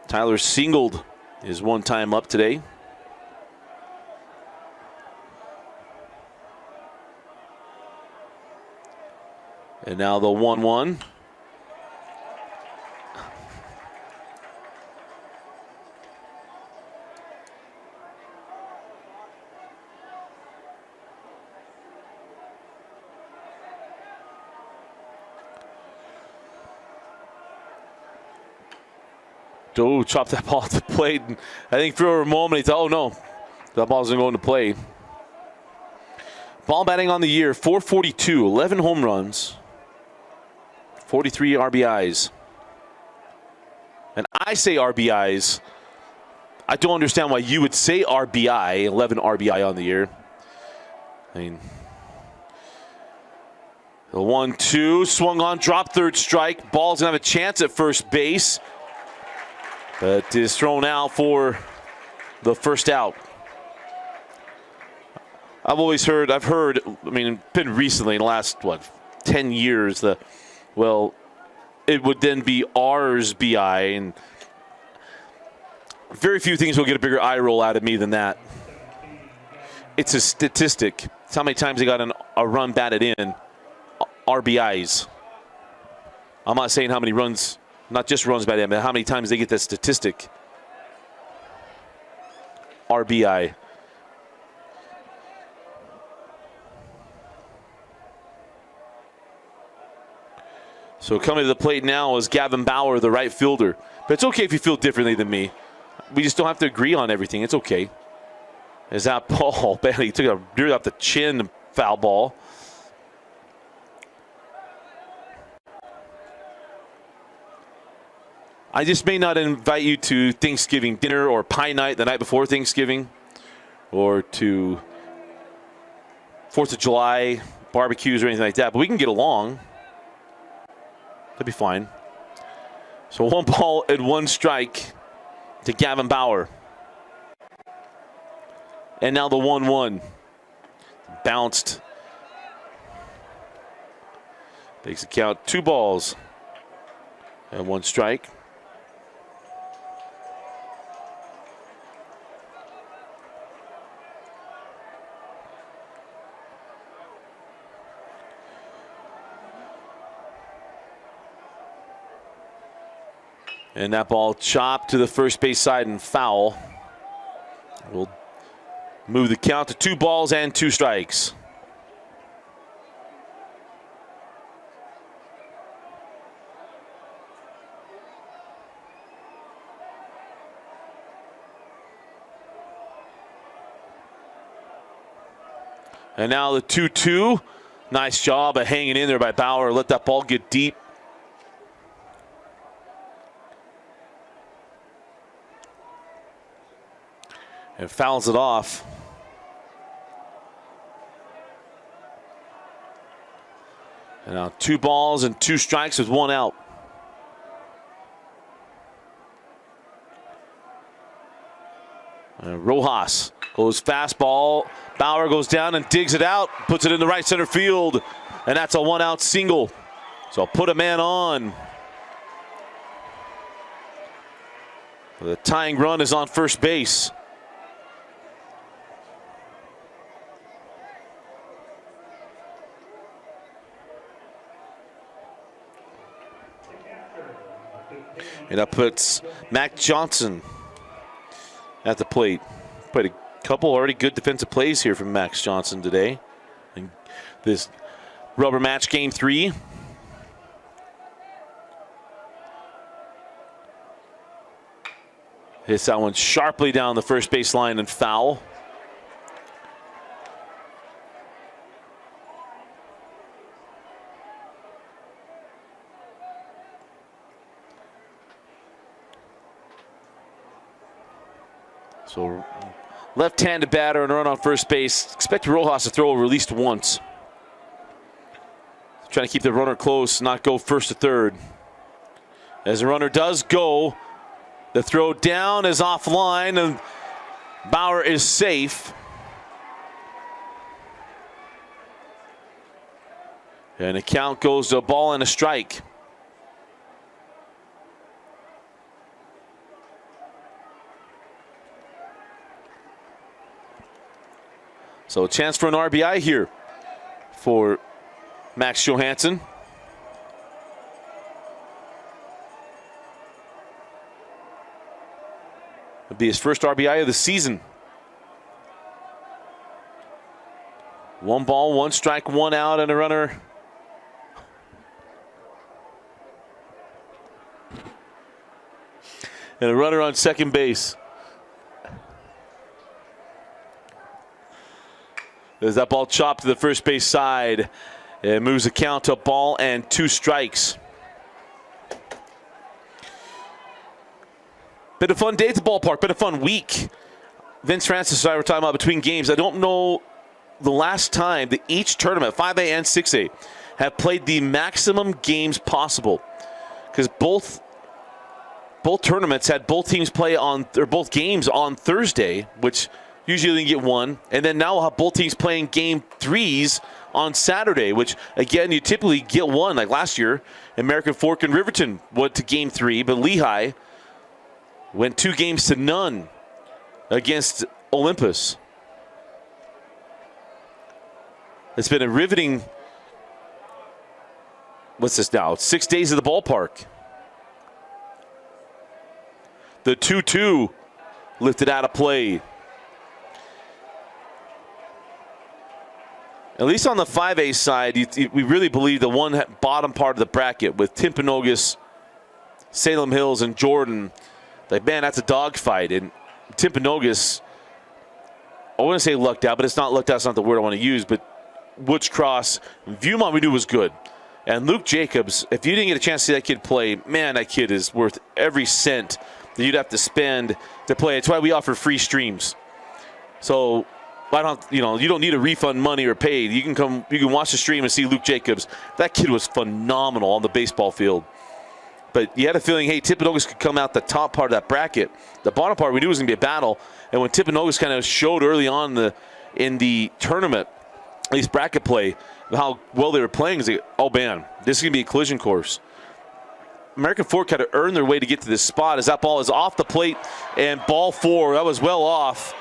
[SPEAKER 1] Tyler singled his 1 time up today. And now the 1-1. Oh, chopped that ball at the plate. And I think for a moment he thought, oh no, that ball's going to go into play. Ball batting on the year, 442, 11 home runs, 43 RBIs. And I say RBIs. I don't understand why you would say RBI, 11 RBI on the year. I mean, the 1-2, swung on, drop, third strike. Ball's gonna have a chance at first base, but is thrown out for the first out. I've heard, I mean, been recently in the last, 10 years, it would then be R's BI, and very few things will get a bigger eye roll out of me than that. It's a statistic. It's how many times they got a run batted in. RBIs. I'm not saying how many runs, not just runs batted in, but how many times they get that statistic. RBI. So coming to the plate now is Gavin Bauer, the right fielder. But it's okay if you feel differently than me. We just don't have to agree on everything. It's okay. As that ball, he took a near off the chin, foul ball. I just may not invite you to Thanksgiving dinner or pie night the night before Thanksgiving, or to 4th of July barbecues or anything like that, but we can get along. That'd be fine. So 1 ball and 1 strike to Gavin Bauer. And now the 1-1. Bounced. Takes the count, 2 balls and 1 strike. And that ball chopped to the first base side and foul. We'll move the count to 2 balls and 2 strikes. And now the 2-2. Nice job of hanging in there by Bauer. Let that ball get deep. And fouls it off. And now 2 balls and 2 strikes with 1 out. And Rojas goes fastball. Bauer goes down and digs it out, puts it in the right center field, and that's a 1-out single. So put a man on. The tying run is on first base. And that puts Mac Johnson at the plate. Played a couple already good defensive plays here from Max Johnson today. And this rubber match game 3. Hits that one sharply down the first base line and foul. So left-handed batter and run on first base. Expect Rojas to throw over at least once. Trying to keep the runner close, not go first to third. As the runner does go, the throw down is offline and Bauer is safe. And the count goes to a ball and a strike. So a chance for an RBI here for Max Johansson. It'll be his first RBI of the season. 1 ball, 1 strike, 1 out, and a runner. And a runner on second base. As that ball chopped to the first base side, it moves the count to a ball and 2 strikes. Been a fun day at the ballpark. Been a fun week. Vince Francis and I were talking about between games. I don't know the last time that each tournament, 5A and 6A, have played the maximum games possible. Because both tournaments had both teams play on, or both games on Thursday, which usually you get one. And then now we'll have both teams playing game 3s on Saturday, which, again, you typically get one. Like last year, American Fork and Riverton went to game 3, but Lehigh went 2 games to none against Olympus. It's been a riveting, what's this now? 6 days at the ballpark. The 2-2 lifted out of play. At least on the 5A side, we really believe the one bottom part of the bracket with Timpanogos, Salem Hills, and Jordan. Like, man, that's a dogfight. And Timpanogos, I wouldn't say lucked out, but it's not lucked out. It's not the word I want to use. But Woods Cross, Viewmont we knew was good. And Luke Jacobs, if you didn't get a chance to see that kid play, man, that kid is worth every cent that you'd have to spend to play. It's why we offer free streams. So I don't, you don't need to refund money or pay. You can watch the stream and see Luke Jacobs. That kid was phenomenal on the baseball field. But you had a feeling, hey, Timpanogos could come out the top part of that bracket. The bottom part we knew was going to be a battle. And when Timpanogos kind of showed early on in the tournament, at least bracket play, how well they were playing, is like, oh man, this is going to be a collision course. American Fork had to earn their way to get to this spot as that ball is off the plate, and ball 4, that was well off.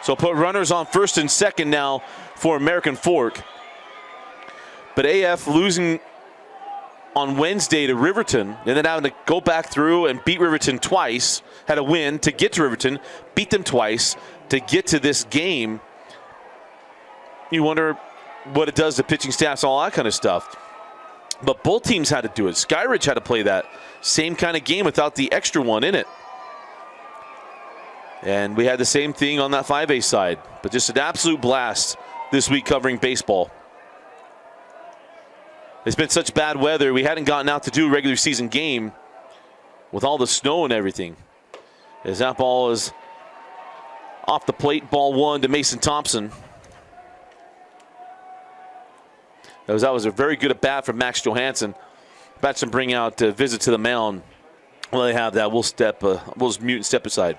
[SPEAKER 1] So put runners on first and second now for American Fork. But AF losing on Wednesday to Riverton, and then having to go back through and beat Riverton twice, had a win to get to Riverton, beat them twice to get to this game. You wonder what it does to pitching staffs, all that kind of stuff. But both teams had to do it. Skyridge had to play that same kind of game without the extra one in it. And we had the same thing on that 5A side. But just an absolute blast this week covering baseball. It's been such bad weather. We hadn't gotten out to do a regular season game with all the snow and everything. As that ball is off the plate, ball 1 to Mason Thompson. That was a very good at bat from Max Johansson. Bats and bring out a visit to the mound. Well, they have that. We'll just mute and step aside.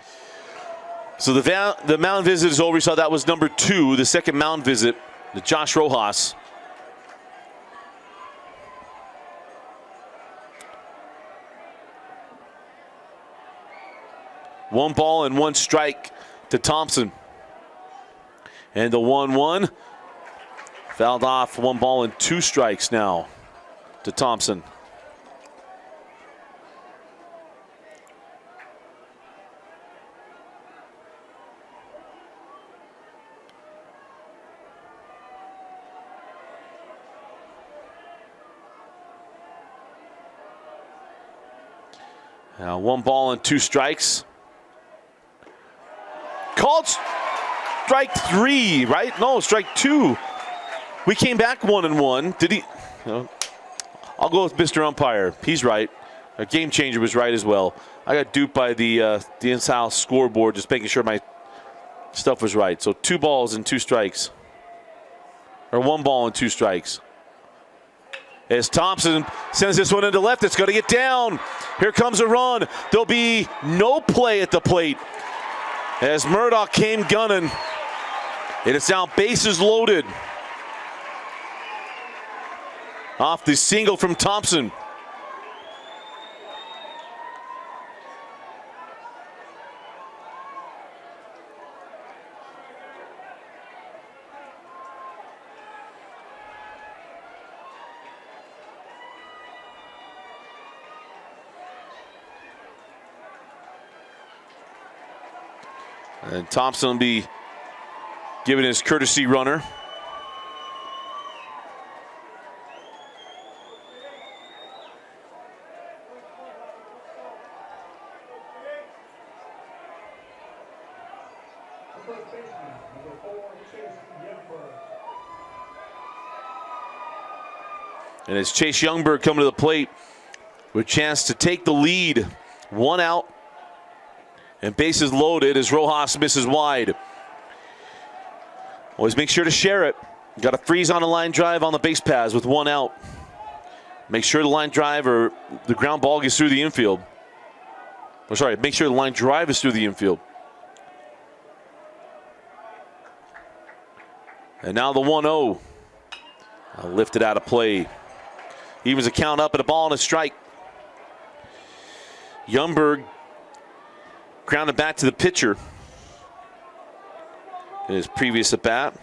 [SPEAKER 1] So the mound visit is over. We saw that was number 2, the second mound visit, to Josh Rojas. One ball and 1 strike to Thompson. And the 1-1 fouled off. 1 ball and 2 strikes now to Thompson. Now 1 ball and 2 strikes. Called strike 3, right? No, strike 2. We came back 1-1. Did he? I'll go with Mr. Umpire. He's right. A game changer was right as well. I got duped by the in-house scoreboard, just making sure my stuff was right. So 2 balls and 2 strikes. Or 1 ball and 2 strikes. As Thompson sends this one into left, it's going to get down. Here comes a run. There'll be no play at the plate as Murdoch came gunning. And it's now bases loaded. Off the single from Thompson. And Thompson will be giving his courtesy runner. And it's Chase Youngberg coming to the plate with a chance to take the lead. 1 out And bases loaded as Rojas misses wide. Always make sure to share it. Got to freeze on a line drive on the base paths with 1 out. Make sure the line drive or the ground ball gets through the infield. Or sorry, make sure the line drive is through the infield. And now the 1-0. Lifted out of play. Evens a count up and a ball and a strike. Youngberg grounded back to the pitcher in his previous at bat.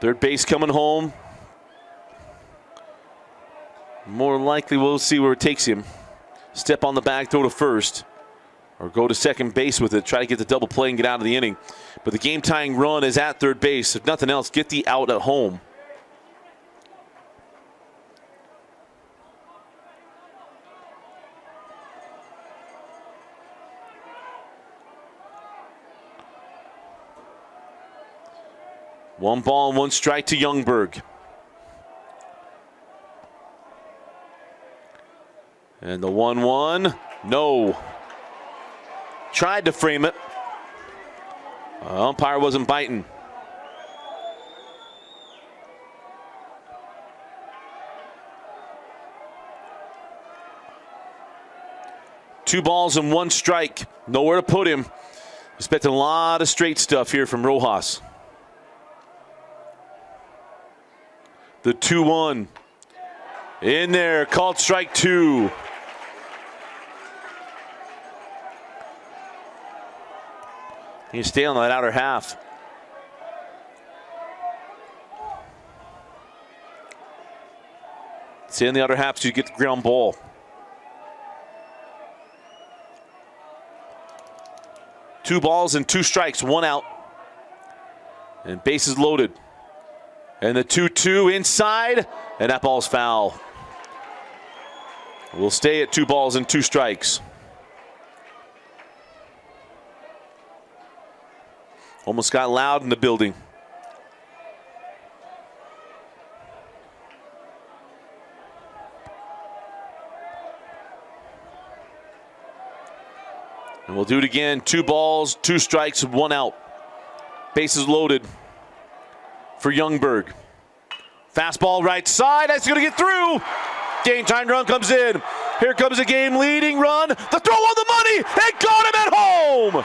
[SPEAKER 1] Third base coming home. More likely we'll see where it takes him. Step on the bag, throw to first. Or go to second base with it, try to get the double play and get out of the inning. But the game-tying run is at third base. If nothing else, get the out at home. One ball and one strike to Youngberg. And the 1-1, no. Tried to frame it. Umpire wasn't biting. Two balls and one strike. Nowhere to put him. Expecting a lot of straight stuff here from Rojas. The 2-1. In there, called strike 2. You stay on that outer half. Stay in the outer half so you get the ground ball. Two balls and two strikes, 1 out. And bases loaded. And the 2-2 inside, and that ball's foul. We'll stay at 2 balls and 2 strikes. Almost got loud in the building. And we'll do it again. 2 balls, 2 strikes, 1 out. Bases loaded for Youngberg. Fastball right side. That's going to get through. Game time run comes in. Here comes a game leading run. The throw on the money. And got him at home.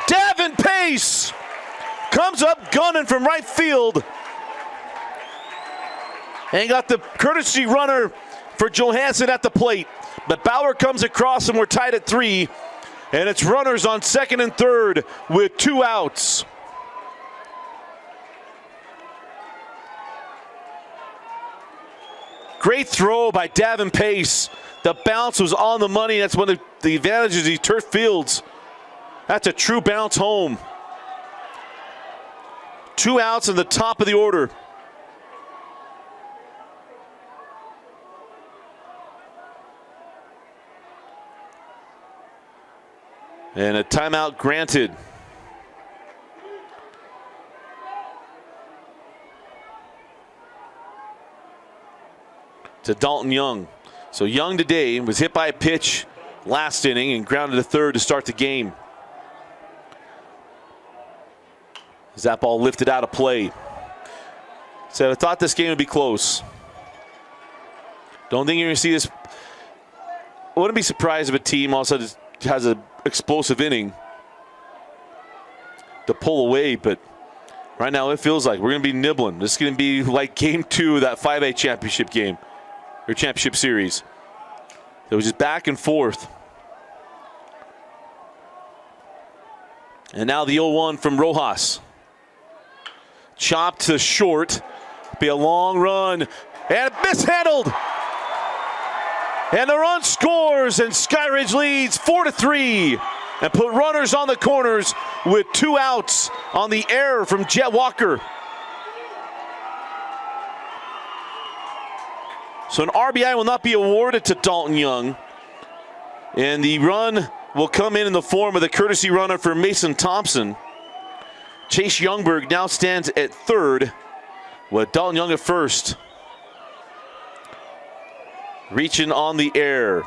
[SPEAKER 1] Davin Pace comes up gunning from right field. And got the courtesy runner for Johansson at the plate. But Bauer comes across and we're tied at 3. And it's runners on second and third with 2 outs. Great throw by Davin Pace. The bounce was on the money. That's one of the advantages of these turf fields. That's a true bounce home. 2 outs in the top of the order. And a timeout granted. To Dalton Young. So Young today was hit by a pitch last inning and grounded to third to start the game. As that ball lifted out of play. So I thought this game would be close. Don't think you're going to see this. I wouldn't be surprised if a team also has an explosive inning to pull away, but right now it feels like we're going to be nibbling. This is going to be like game 2 of that 5A championship game, or championship series. It was just back and forth. And now the 0-1 from Rojas. Chopped to short. Be a long run. And mishandled. And the run scores, and Skyridge leads 4-3. And put runners on the corners with 2 outs on the error from Jet Walker. So an RBI will not be awarded to Dalton Young. And the run will come in the form of the courtesy runner for Mason Thompson. Chase Youngberg now stands at third with Dalton Young at first. Reaching on the air.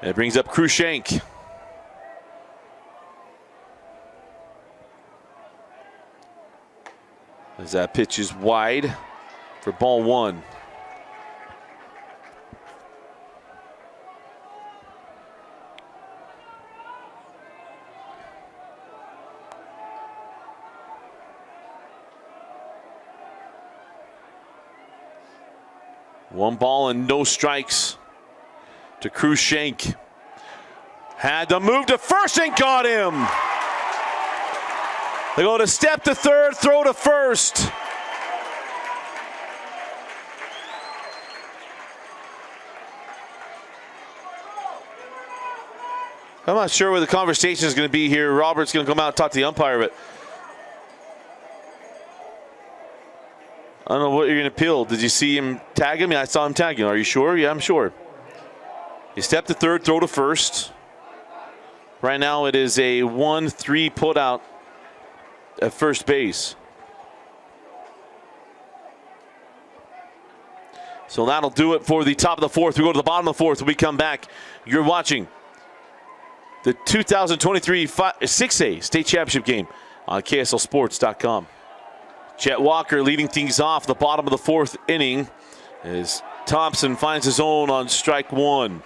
[SPEAKER 1] And it brings up Crushank. As that pitch is wide for ball one. One ball and no strikes to Crushank. Had to move to first and got him. They go to step to third, throw to first. I'm not sure where the conversation is going to be here. Robert's going to come out and talk to the umpire, but I don't know what you're going to appeal. Did you see him tag him? Yeah, I saw him tag him. Are you sure? Yeah, I'm sure. You step to third, throw to first. Right now it is a 1-3 put out at first base. So that'll do it for the top of the fourth. We go to the bottom of the fourth. When we come back, you're watching the 2023 6A state championship game on KSLSports.com. Chet Walker leading things off the bottom of the fourth inning as Thompson finds his own on strike one.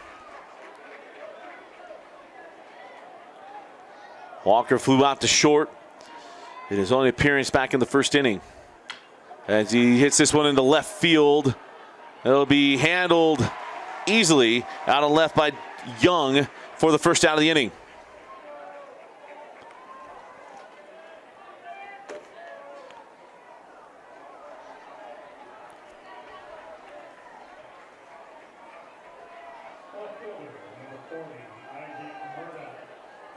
[SPEAKER 1] Walker flew out to short in his only appearance back in the first inning. As he hits this one into left field, it'll be handled easily out of left by Young for the first out of the inning.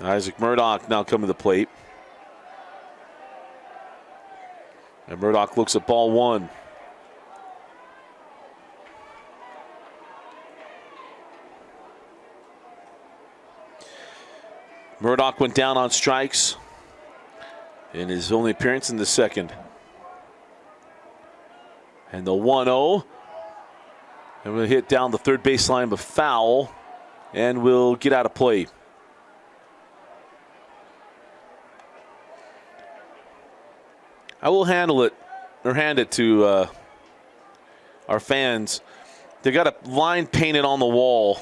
[SPEAKER 1] Isaac Murdoch now coming to the plate. And Murdoch looks at ball one. Murdoch went down on strikes in his only appearance in the second. And the 1-0. And we'll hit down the third baseline, but foul. And we'll get out of play. I will handle it, or hand it to our fans. They've got a line painted on the wall,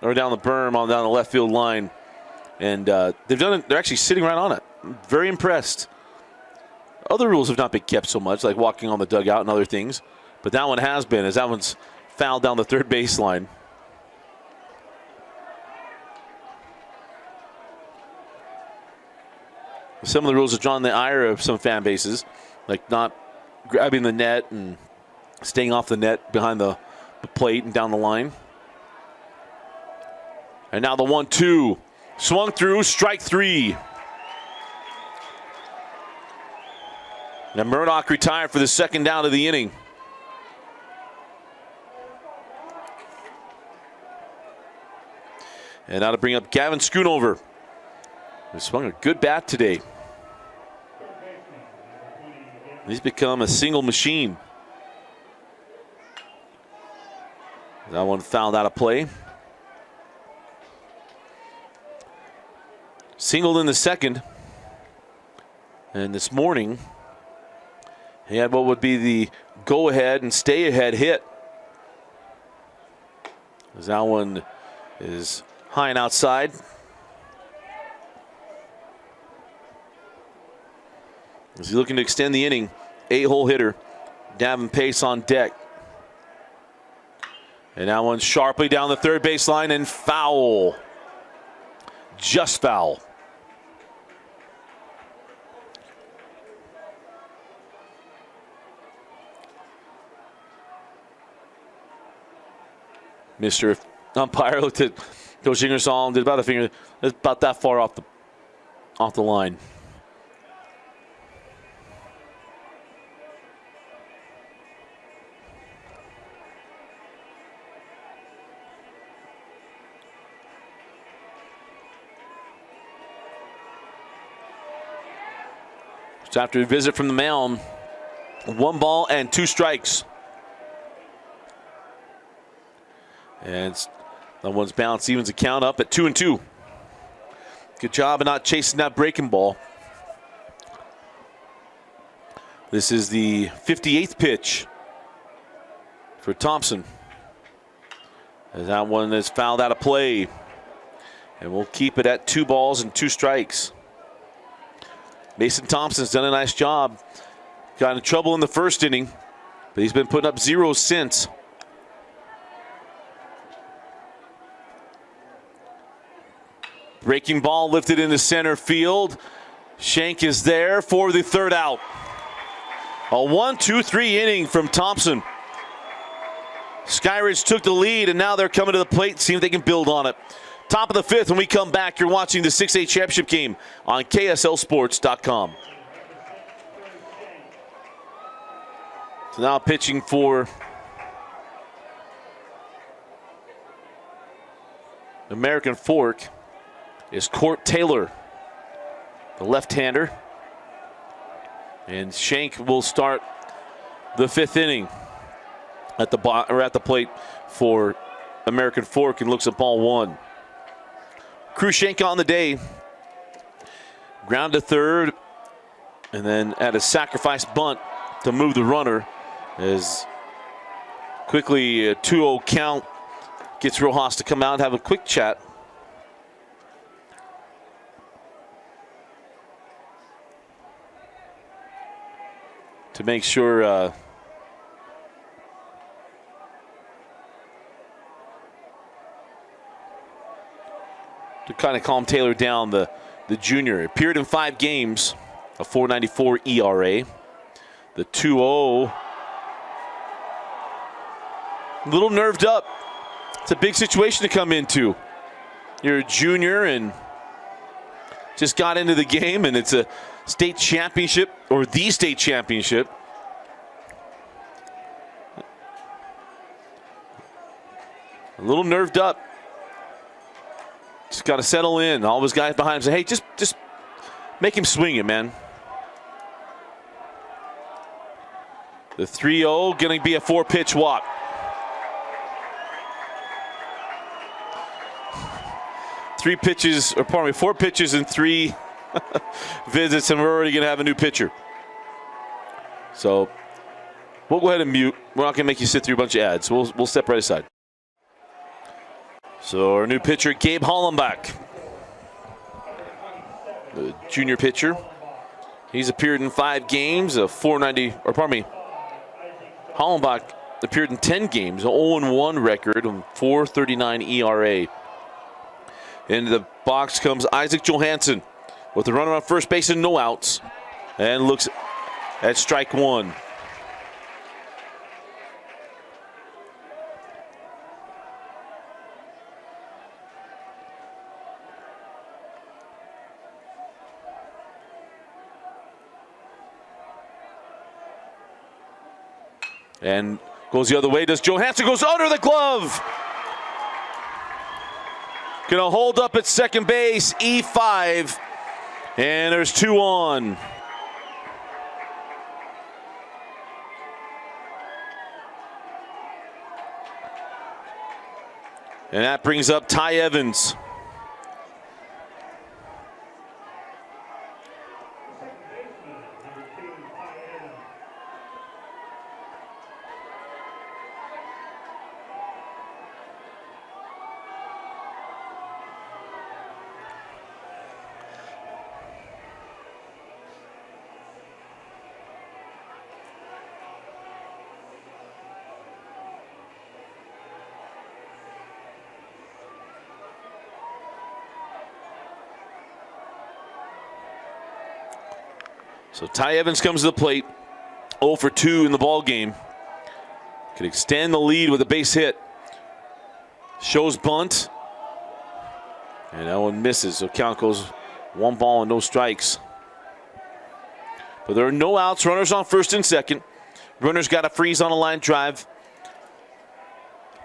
[SPEAKER 1] or down the berm, down the left field line. And they've done it, they're actually sitting right on it. I'm very impressed. Other rules have not been kept so much, like walking on the dugout and other things. But that one has been, as that one's fouled down the third baseline. Some of the rules have drawn the ire of some fan bases, like not grabbing the net and staying off the net behind the plate and down the line. And now the 1-2. Swung through, strike three. Now Murdoch retired for the second down of the inning. And now to bring up Gavin Schoonover. He swung a good bat today. He's become a single machine. That one fouled out of play. Singled in the second. And this morning, he had what would be the go-ahead and stay-ahead hit. As that one is high and outside. As he's looking to extend the inning, 8-hole hitter, Davin Pace on deck. And that one sharply down the third baseline and foul. Just foul. Mr. Umpire looked at Coach Ingersoll and did about a finger, about that far off the line. So after a visit from the mound, 1 ball and 2 strikes. And that one's bounced, evens the count up at 2-2. Good job of not chasing that breaking ball. This is the 58th pitch for Thompson. As that one is fouled out of play. And we'll keep it at 2 balls and 2 strikes. Mason Thompson's done a nice job. Got in trouble in the first inning, but he's been putting up zeros since. Breaking ball lifted into center field. Shank is there for the 3rd out. A 1-2-3 inning from Thompson. Skyridge took the lead, and now they're coming to the plate, seeing if they can build on it. Top of the 5th, when we come back, you're watching the 6A championship game on KSLSports.com. So now pitching for American Fork is Court Taylor, the left-hander. And Shank will start the 5th inning at the plate for American Fork and looks at ball 1. Crew Shank on the day. Ground to 3rd, and then at a sacrifice bunt to move the runner as quickly a 2-0 count gets Rojas to come out and have a quick chat. To make sure to kind of calm Taylor down, the junior. Appeared in 5 games, a 4.94 ERA. The 2-0, a little nerved up. It's a big situation to come into. You're a junior and just got into the game, and it's a state championship, or the state championship. A little nerved up. Just got to settle in. All of his guys behind him say, hey, just make him swing it, man. The 3-0 going to be a 4-pitch walk. Four pitches in 3 visits, and we're already going to have a new pitcher. So we'll go ahead and mute. We're not going to make you sit through a bunch of ads. We'll step right aside. So our new pitcher, Gabe Hollenbach, the junior pitcher. He's appeared in 5 games, a 4.90, or pardon me, Hollenbach appeared in 10 games, an 0-1 record, and 4.39 ERA. Into the box comes Isaac Johansson with the runner on first base and no outs, and looks at strike 1. And goes the other way. Does Johansson, goes under the glove. Gonna hold up at second base, E5. And there's 2 on. And that brings up Ty Evans. So Ty Evans comes to the plate, 0 for 2 in the ball game. Could extend the lead with a base hit. Shows bunt. And that one misses, so count goes 1 ball and no strikes. But there are no outs, runners on first and second. Runner's got to freeze on a line drive.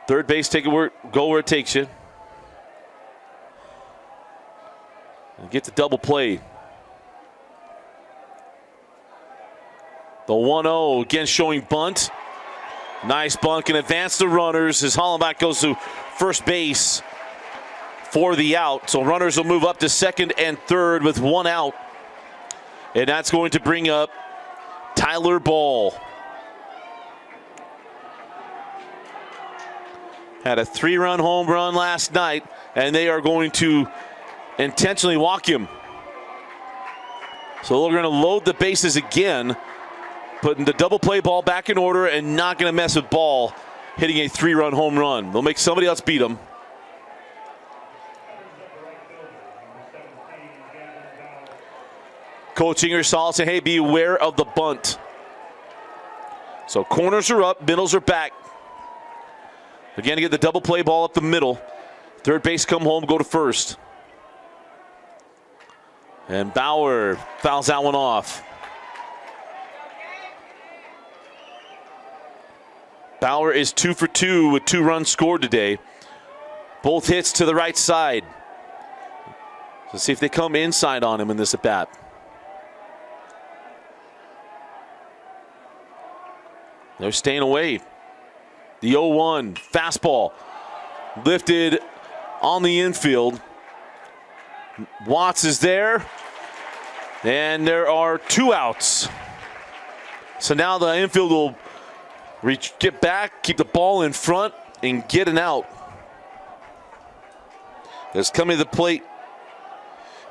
[SPEAKER 1] Third base, go where it takes you. And get the double play. The 1-0 again showing bunt. Nice bunt, can advance the runners as Hollenbach goes to first base for the out. So runners will move up to second and third with one out. And that's going to bring up Tyler Ball. Had a 3-run home run last night, and they are going to intentionally walk him. So they're going to load the bases again, putting the double play ball back in order and not going to mess with Ball hitting a 3-run home run. They'll make somebody else beat him. Coach Ingersoll saying, hey, be aware of the bunt. So corners are up, middles are back. Again, to get the double play ball up the middle. Third base come home, go to first. And Bauer fouls that one off. Bauer is 2 for 2 with 2 runs scored today. Both hits to the right side. Let's see if they come inside on him in this at bat. They're staying away. The 0-1 fastball lifted on the infield. Watts is there, and there are 2 outs. So now the infield will get back, keep the ball in front, and get an out. As coming to the plate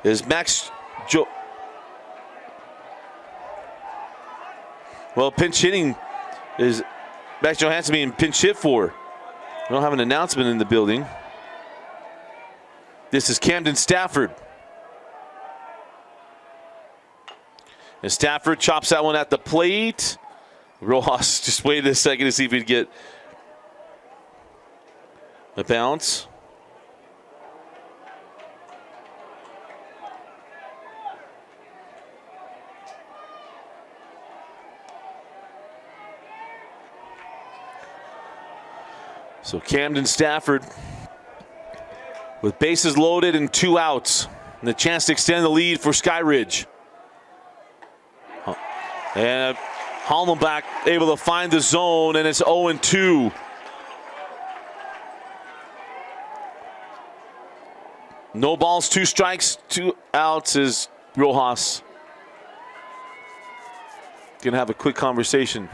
[SPEAKER 1] is Max Joe. Well, pinch hitting is Max Johansson being pinch hit for. We don't have an announcement in the building. This is Camden Stafford. And Stafford chops that one at the plate. Rojas just waited a second to see if he'd get a bounce. So Camden Stafford with bases loaded and 2 outs. And a chance to extend the lead for Skyridge. And Hollenbach able to find the zone, and it's 0-2. No balls, 2 strikes, 2 outs is Rojas. Gonna have a quick conversation.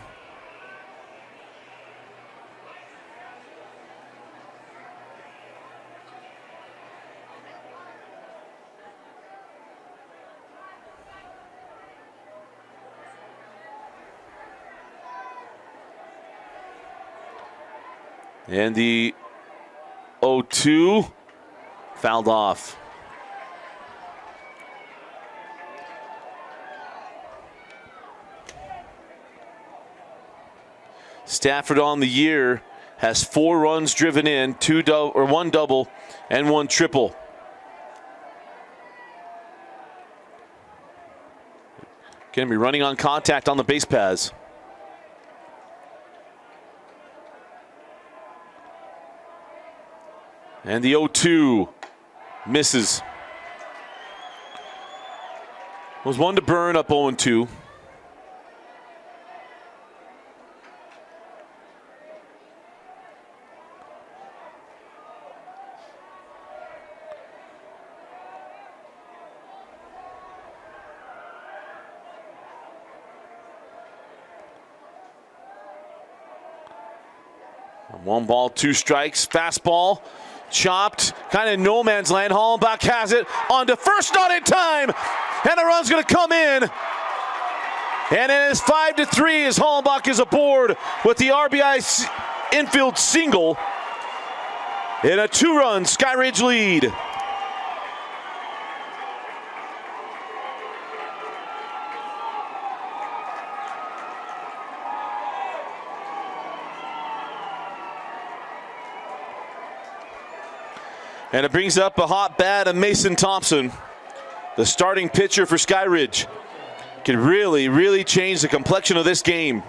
[SPEAKER 1] And the 0-2 fouled off. Stafford on the year has 4 runs driven in, 1 double and 1 triple. Going to be running on contact on the base paths. And the 0-2 misses. Was 1 to burn, up 0-2. One ball, 2 strikes. Fastball. Chopped, kind of no man's land. Hollenbach has it on to first, not in time, and the run's going to come in. And it is 5-3 as Hollenbach is aboard with the RBI infield single in a 2-run Skyridge lead. And it brings up a hot bat of Mason Thompson, the starting pitcher for Skyridge. Can really, really change the complexion of this game.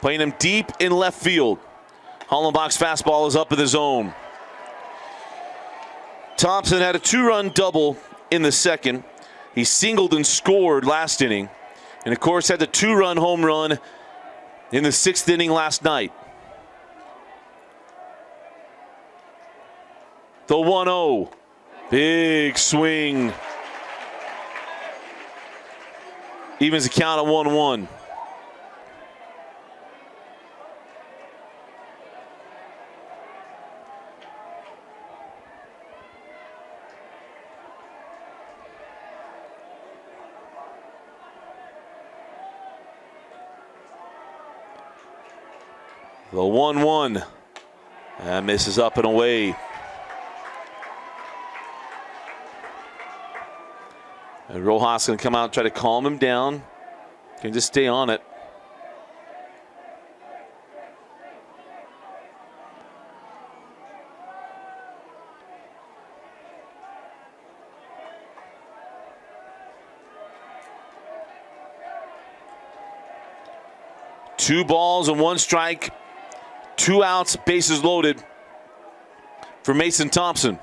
[SPEAKER 1] Playing him deep in left field. Hollenbach's fastball is up in the zone. Thompson had a 2-run double in the second. He singled and scored last inning. And, of course, had the 2-run home run in the 6th inning last night. The 1-0. Big swing. Evens the count at 1-1. The 1-1. That misses up and away. And Rojas going to come out and try to calm him down. Can just stay on it. Two balls and one strike. 2 outs, bases loaded for Mason Thompson.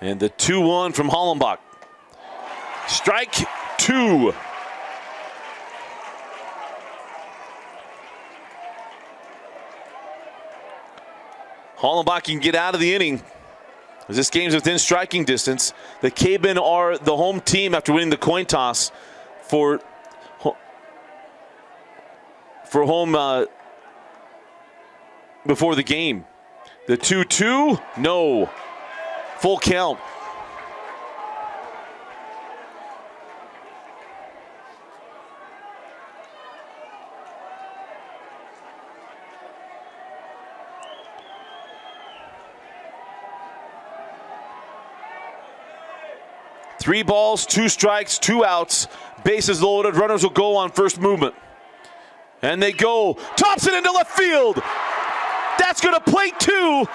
[SPEAKER 1] And the 2-1 from Hollenbach. Strike 2. Hollenbach can get out of the inning as this game's within striking distance. The Cavemen are the home team after winning the coin toss for home before the game. The 2-2, no. Full count. Three balls, 2 strikes, 2 outs. Bases loaded. Runners will go on first movement. And they go. Thompson into left field. That's going to plate 2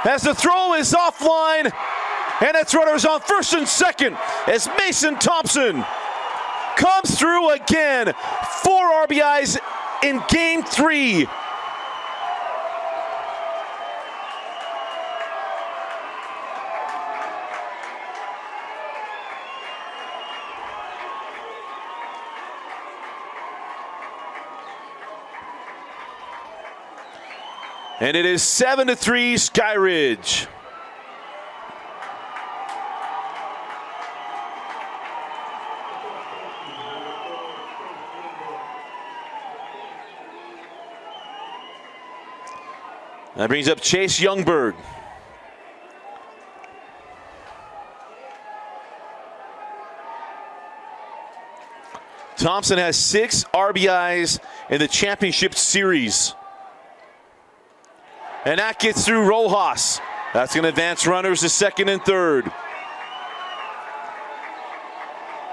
[SPEAKER 1] as the throw is offline. And it's runners on first and second as Mason Thompson comes through again. 4 RBIs in game 3. And it is 7-3 Skyridge. That brings up Chase Youngberg. Thompson has 6 RBIs in the championship series. And that gets through Rojas. That's going to advance runners to second and third.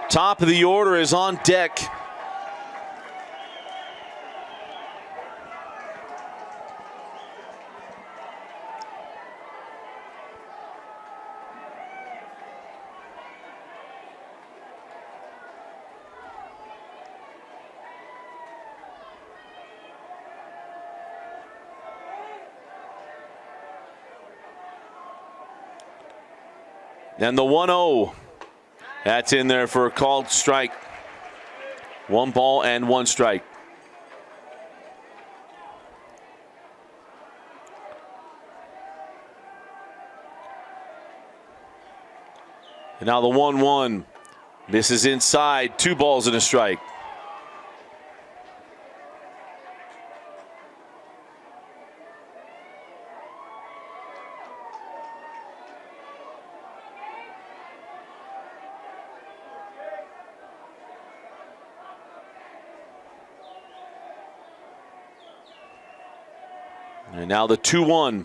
[SPEAKER 1] Top of the order is on deck. And the 1-0, that's in there for a called strike. 1 ball and 1 strike. And now the 1-1. This is inside, 2 balls and a strike. And now the 2-1.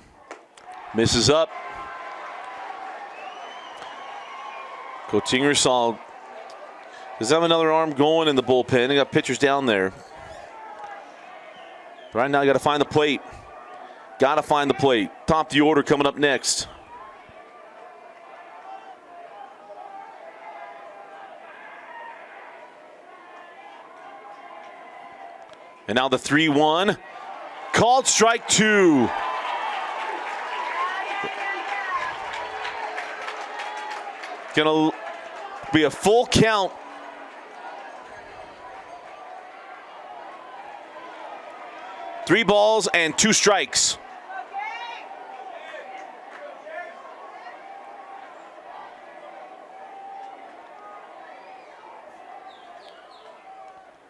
[SPEAKER 1] Misses up. Coach Ingersoll does have another arm going in the bullpen. They got pitchers down there. Right now, you got to find the plate. Got to find the plate. Top of the order coming up next. And now the 3-1. Called strike 2. Gonna Be a full count. Three balls and two strikes.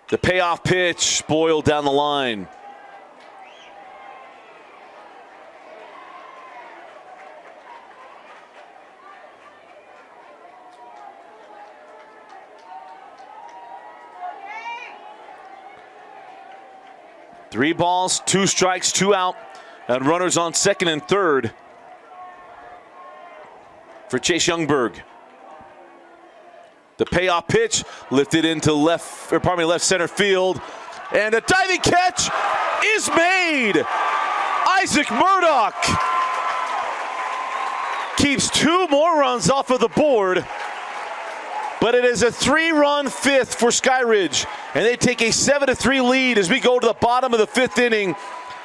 [SPEAKER 1] The payoff pitch boiled down the line. Three balls, two strikes, two out, and runners on second and third for Chase Youngberg. The payoff pitch lifted into left center field, and a diving catch is made. Isaac Murdoch keeps two more runs off of the board, but it is a three-run fifth for Skyridge, and they take a 7-3 lead as we go to the bottom of the fifth inning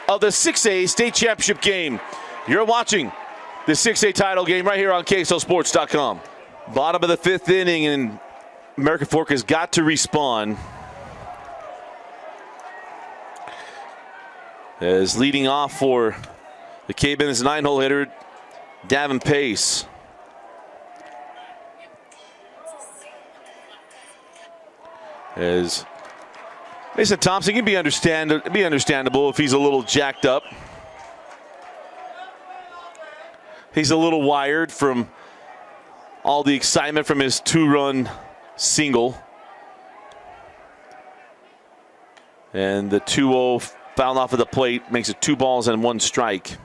[SPEAKER 1] of the 6A state championship game. You're watching the 6A title game right here on KSLSports.com. Bottom of the fifth inning, and American Fork has got to respond. As leading off for the Cavemen is 9-hole hitter, Davin Pace. As Mason Thompson can be understandable if he's a little jacked up. He's a little wired from all the excitement from his two-run single. And the 2-0 foul off of the plate makes it 2 balls and 1 strike.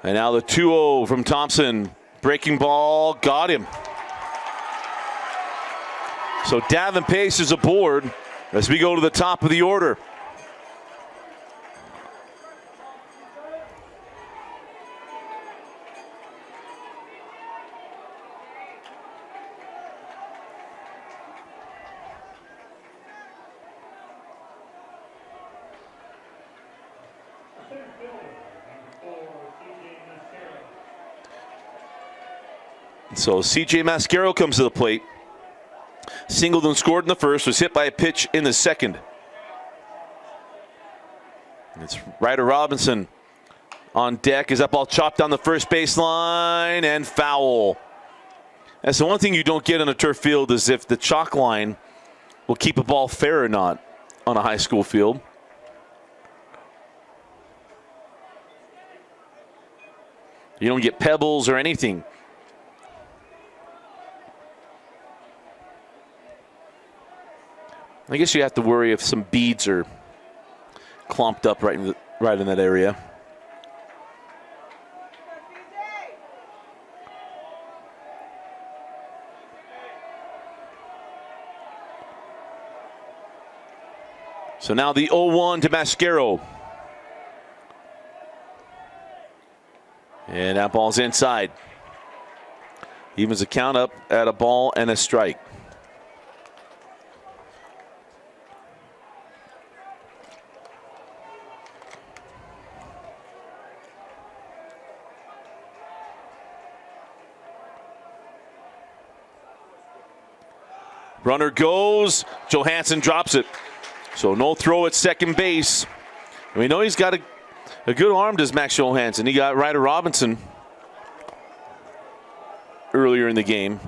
[SPEAKER 1] And now the 2-0 from Thompson. Breaking ball, got him. So Davin Pace is aboard as we go to the top of the order. So CJ Mascaro comes to the plate. Singled and scored in the first, was hit by a pitch in the second. It's Ryder Robinson on deck. Is that ball chopped down the first baseline and foul. That's the one thing you don't get on a turf field is if the chalk line will keep a ball fair or not on a high school field. You don't get pebbles or anything. I guess you have to worry if some beads are clumped up right in that area. So now the 0-1 to Mascaro. And that ball's inside. Evens the count up at a ball and a strike. Runner goes, Johansson drops it. So no throw at second base. And we know he's got a good arm, does Max Johansson. He got Ryder Robinson earlier in the game.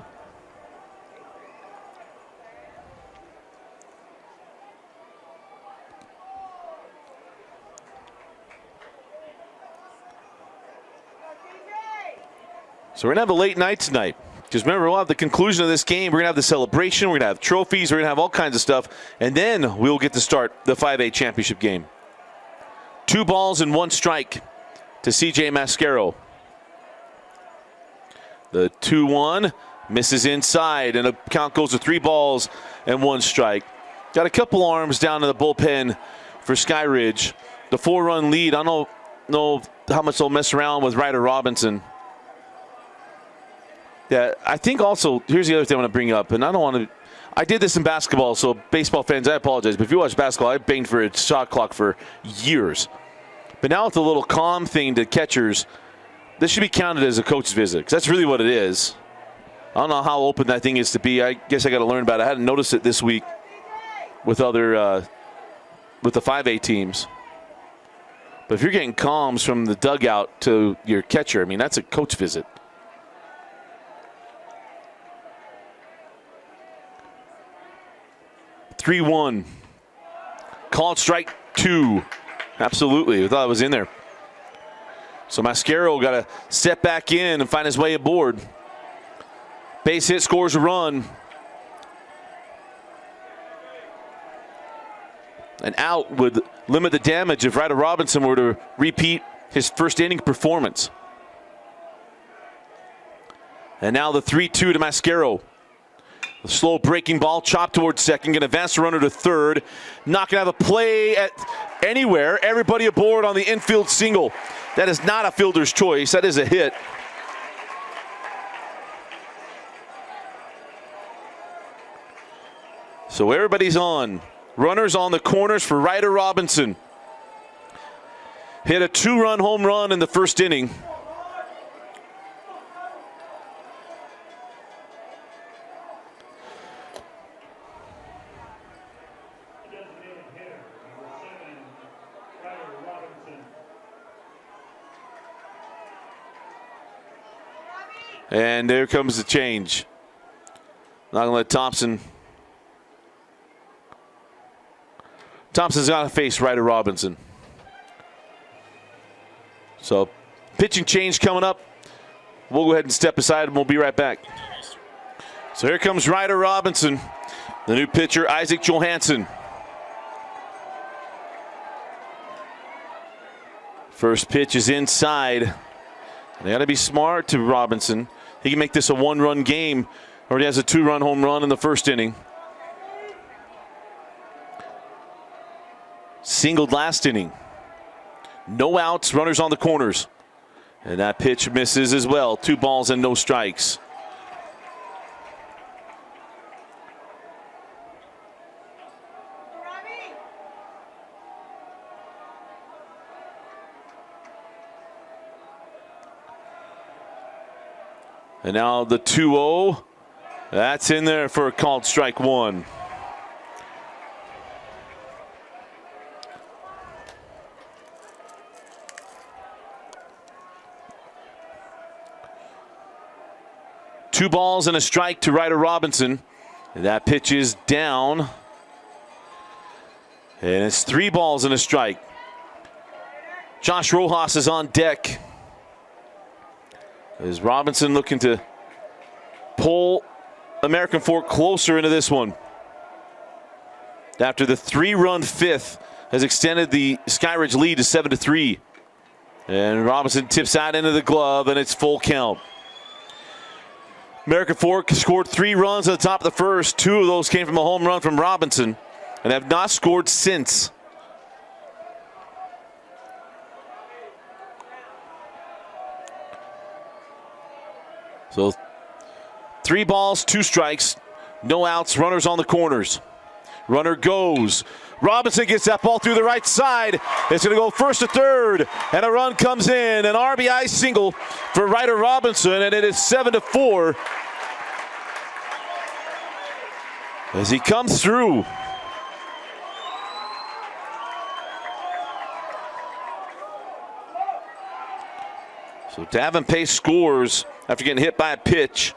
[SPEAKER 1] So we're going to have a late night tonight. Because remember, we'll have the conclusion of this game. We're going to have the celebration. We're going to have trophies. We're going to have all kinds of stuff. And then we'll get to start the 5A championship game. 2 balls and 1 strike to CJ Mascaro. The 2-1 misses inside, and the count goes to 3 balls and 1 strike. Got a couple arms down in the bullpen for Skyridge. The 4-run lead. I don't know how much they'll mess around with Ryder Robinson. Yeah, I think also, here's the other thing I want to bring up, and I don't I did this in basketball, so baseball fans, I apologize. But if you watch basketball, I banged for a shot clock for years. But now with the little calm thing to catchers, this should be counted as a coach's visit, because that's really what it is. I don't know how open that thing is to be. I guess I got to learn about it. I hadn't noticed it this week with other with the 5A teams. But if you're getting calms from the dugout to your catcher, I mean, that's a coach visit. (3-1). Called strike 2. Absolutely. I thought it was in there. So Mascaro got to step back in and find his way aboard. Base hit, scores a run. An out would limit the damage if Ryder Robinson were to repeat his first inning performance. And now the 3-2 to Mascaro. The slow breaking ball chopped towards second. Going to advance the runner to third. Not going to have a play at anywhere. Everybody aboard on the infield single. That is not a fielder's choice. That is a hit. So everybody's on. Runners on the corners for Ryder Robinson. Hit a 2-run home run in the first inning. And there comes the change. Not going to let Thompson's got to face Ryder Robinson. So, pitching change coming up. We'll go ahead and step aside and we'll be right back. So here comes Ryder Robinson, the new pitcher, Isaac Johansson. First pitch is inside. They got to be smart to Robinson. He can make this a 1-run game. Already has a 2-run home run in the first inning. Singled last inning. No outs, runners on the corners. And that pitch misses as well. 2 balls and no strikes. And now the 2-0. That's in there for a called strike 1. Two balls and a strike to Ryder Robinson. And that pitch is down. And it's 3 balls and a strike. Josh Rojas is on deck. Is Robinson looking to pull American Fork closer into this one? After the 3-run fifth has extended the Skyridge lead to 7-3. And Robinson tips out into the glove, and it's full count. American Fork scored 3 runs at the top of the first. 2 of those came from a home run from Robinson and have not scored since. So 3 balls, 2 strikes, no outs, runners on the corners. Runner goes. Robinson gets that ball through the right side. It's going to go first to third, and a run comes in. An RBI single for Ryder Robinson, and it is 7-4 as he comes through. So Davin Pace scores after getting hit by a pitch.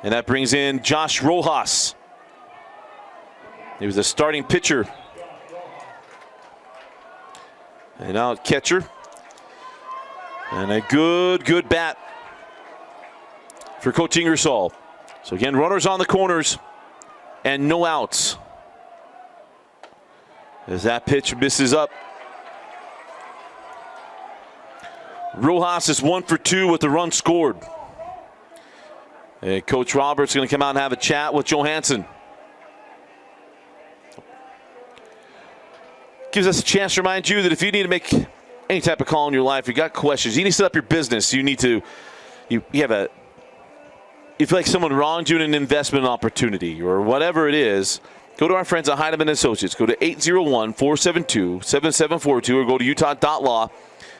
[SPEAKER 1] And that brings in Josh Rojas. He was the starting pitcher. And now a catcher. And a good bat for Coach Ingersoll. So again, runners on the corners and no outs. As that pitch misses up. Rojas is 1 for 2 with the run scored. And Coach Roberts going to come out and have a chat with Johansson. Gives us a chance to remind you that if you need to make any type of call in your life, you got questions, you need to set up your business, you need to, you have a you feel like someone wronged you in an investment opportunity or whatever it is, go to our friends at Heinemann Associates. Go to 801-472-7742 or go to utah.law.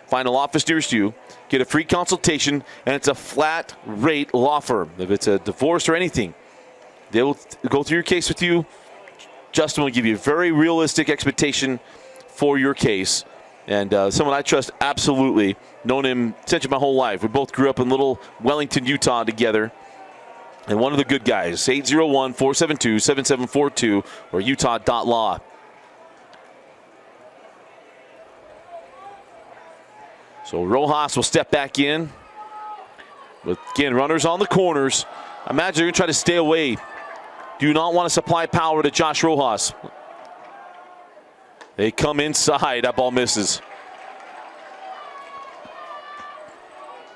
[SPEAKER 1] Find a law office nearest you. Get a free consultation, and it's a flat rate law firm. If it's a divorce or anything, they will go through your case with you. Justin will give you a very realistic expectation for your case. And someone I trust absolutely. Known him essentially my whole life. We both grew up in little Wellington, Utah together. And one of the good guys, 801-472-7742 or utah.law. So Rojas will step back in. With, again, runners on the corners. I imagine they're going to try to stay away. Do not want to supply power to Josh Rojas. They come inside. That ball misses.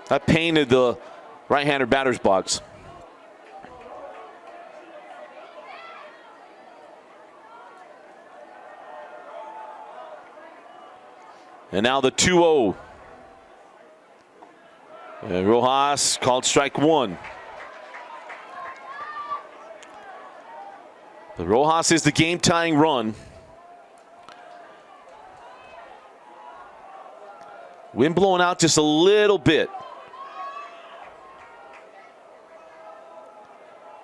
[SPEAKER 1] That painted the right-hander batter's box. And now the 2-0. And Rojas called strike one. The Rojas is the game-tying run. Wind blowing out just a little bit.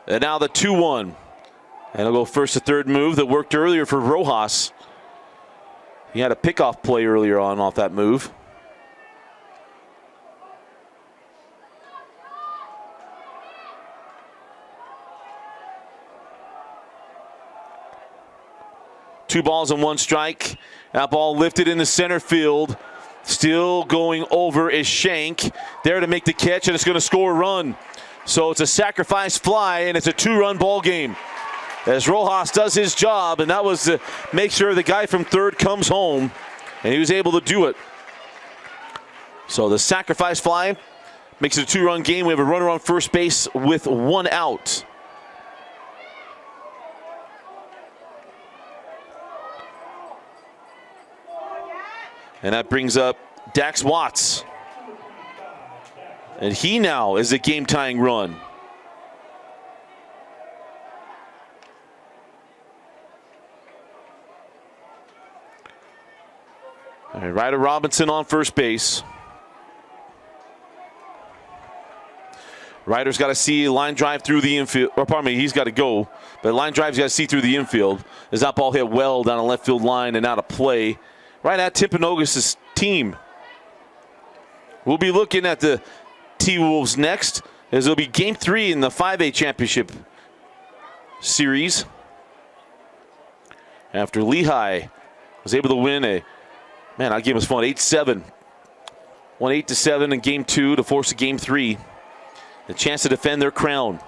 [SPEAKER 1] And now the 2-1. And it'll go first to third move that worked earlier for Rojas. He had a pickoff play earlier on off that move. Two balls and one strike. That ball lifted in the center field. Still going over is Shank. There to make the catch, and it's going to score a run. So it's a sacrifice fly, and it's a two-run ball game. As Rojas does his job, and that was to make sure the guy from third comes home, and he was able to do it. So the sacrifice fly makes it a two-run game. We have a runner on first base with one out. And that brings up Dax Watts. And he now is a game-tying run. All right, Ryder Robinson on first base. Ryder's got to see line drive through the infield. Or pardon me, he's got to go. But line drive's got to see through the infield. As that ball hit well down the left field line and out of play. Right at Timpanogos' team. We'll be looking at the T-Wolves next, as it'll be game 3 in the 5A championship series. After Lehigh was able to win that game was fun, 8-7. Won 8-7 in game 2 to force a game 3. A chance to defend their crown.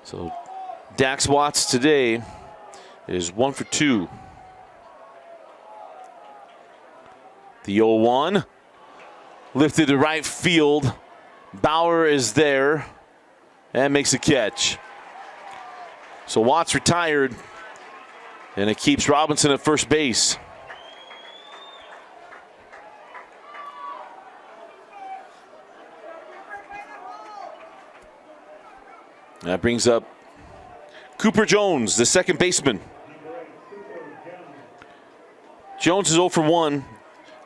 [SPEAKER 1] So Dax Watts today is 1 for 2. The 0-1 lifted to right field. Bauer is there and makes a catch. So Watts retired, and it keeps Robinson at first base. That brings up Cooper Jones, the second baseman. Jones is 0 for 1.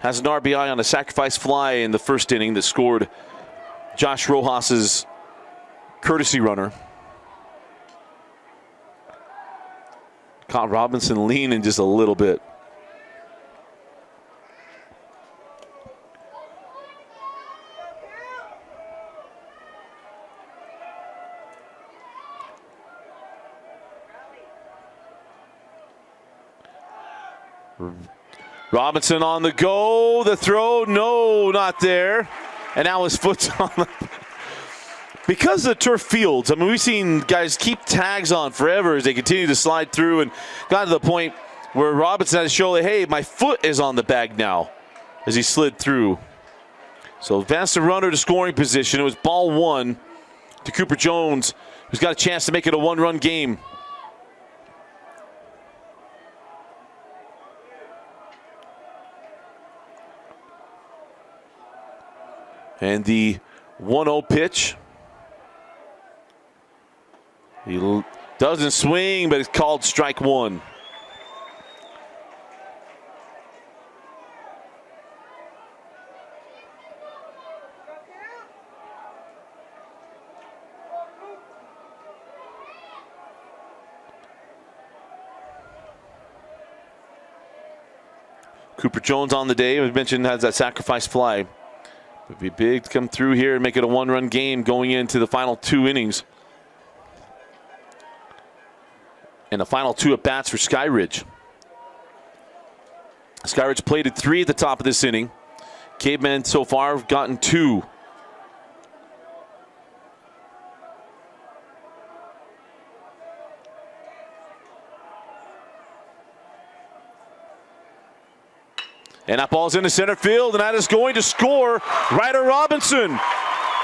[SPEAKER 1] Has an RBI on a sacrifice fly in the first inning that scored Josh Rojas' courtesy runner. Caught Robinson leaning just a little bit. Robinson on the go, the throw, no, not there. And now his foot's on the... Because of the turf fields, I mean, we've seen guys keep tags on forever as they continue to slide through, and got to the point where Robinson had to show that, hey, my foot is on the bag now as he slid through. So advanced the runner to scoring position. It was ball 1 to Cooper Jones, who's got a chance to make it a one-run game. And the 1-0 pitch. He doesn't swing, but it's called strike one. Cooper Jones on the day, as mentioned, has that sacrifice fly. It would be big to come through here and make it a one-run game going into the final 2 innings. And the final 2 at-bats for Skyridge. Skyridge plated 3 at the top of this inning. Cavemen so far have gotten 2. And that ball's into center field, and that is going to score. Ryder Robinson.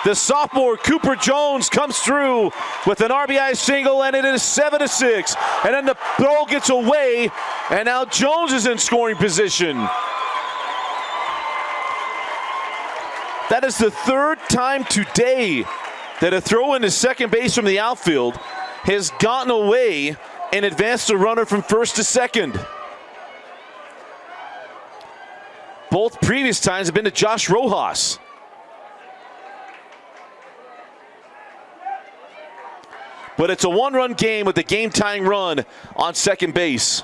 [SPEAKER 1] The sophomore Cooper Jones comes through with an RBI single, and it is 7-6. And then the ball gets away, and now Jones is in scoring position. That is the 3rd time today that a throw into second base from the outfield has gotten away and advanced a runner from first to second. Both previous times have been to Josh Rojas. But it's a one-run game with the game-tying run on second base.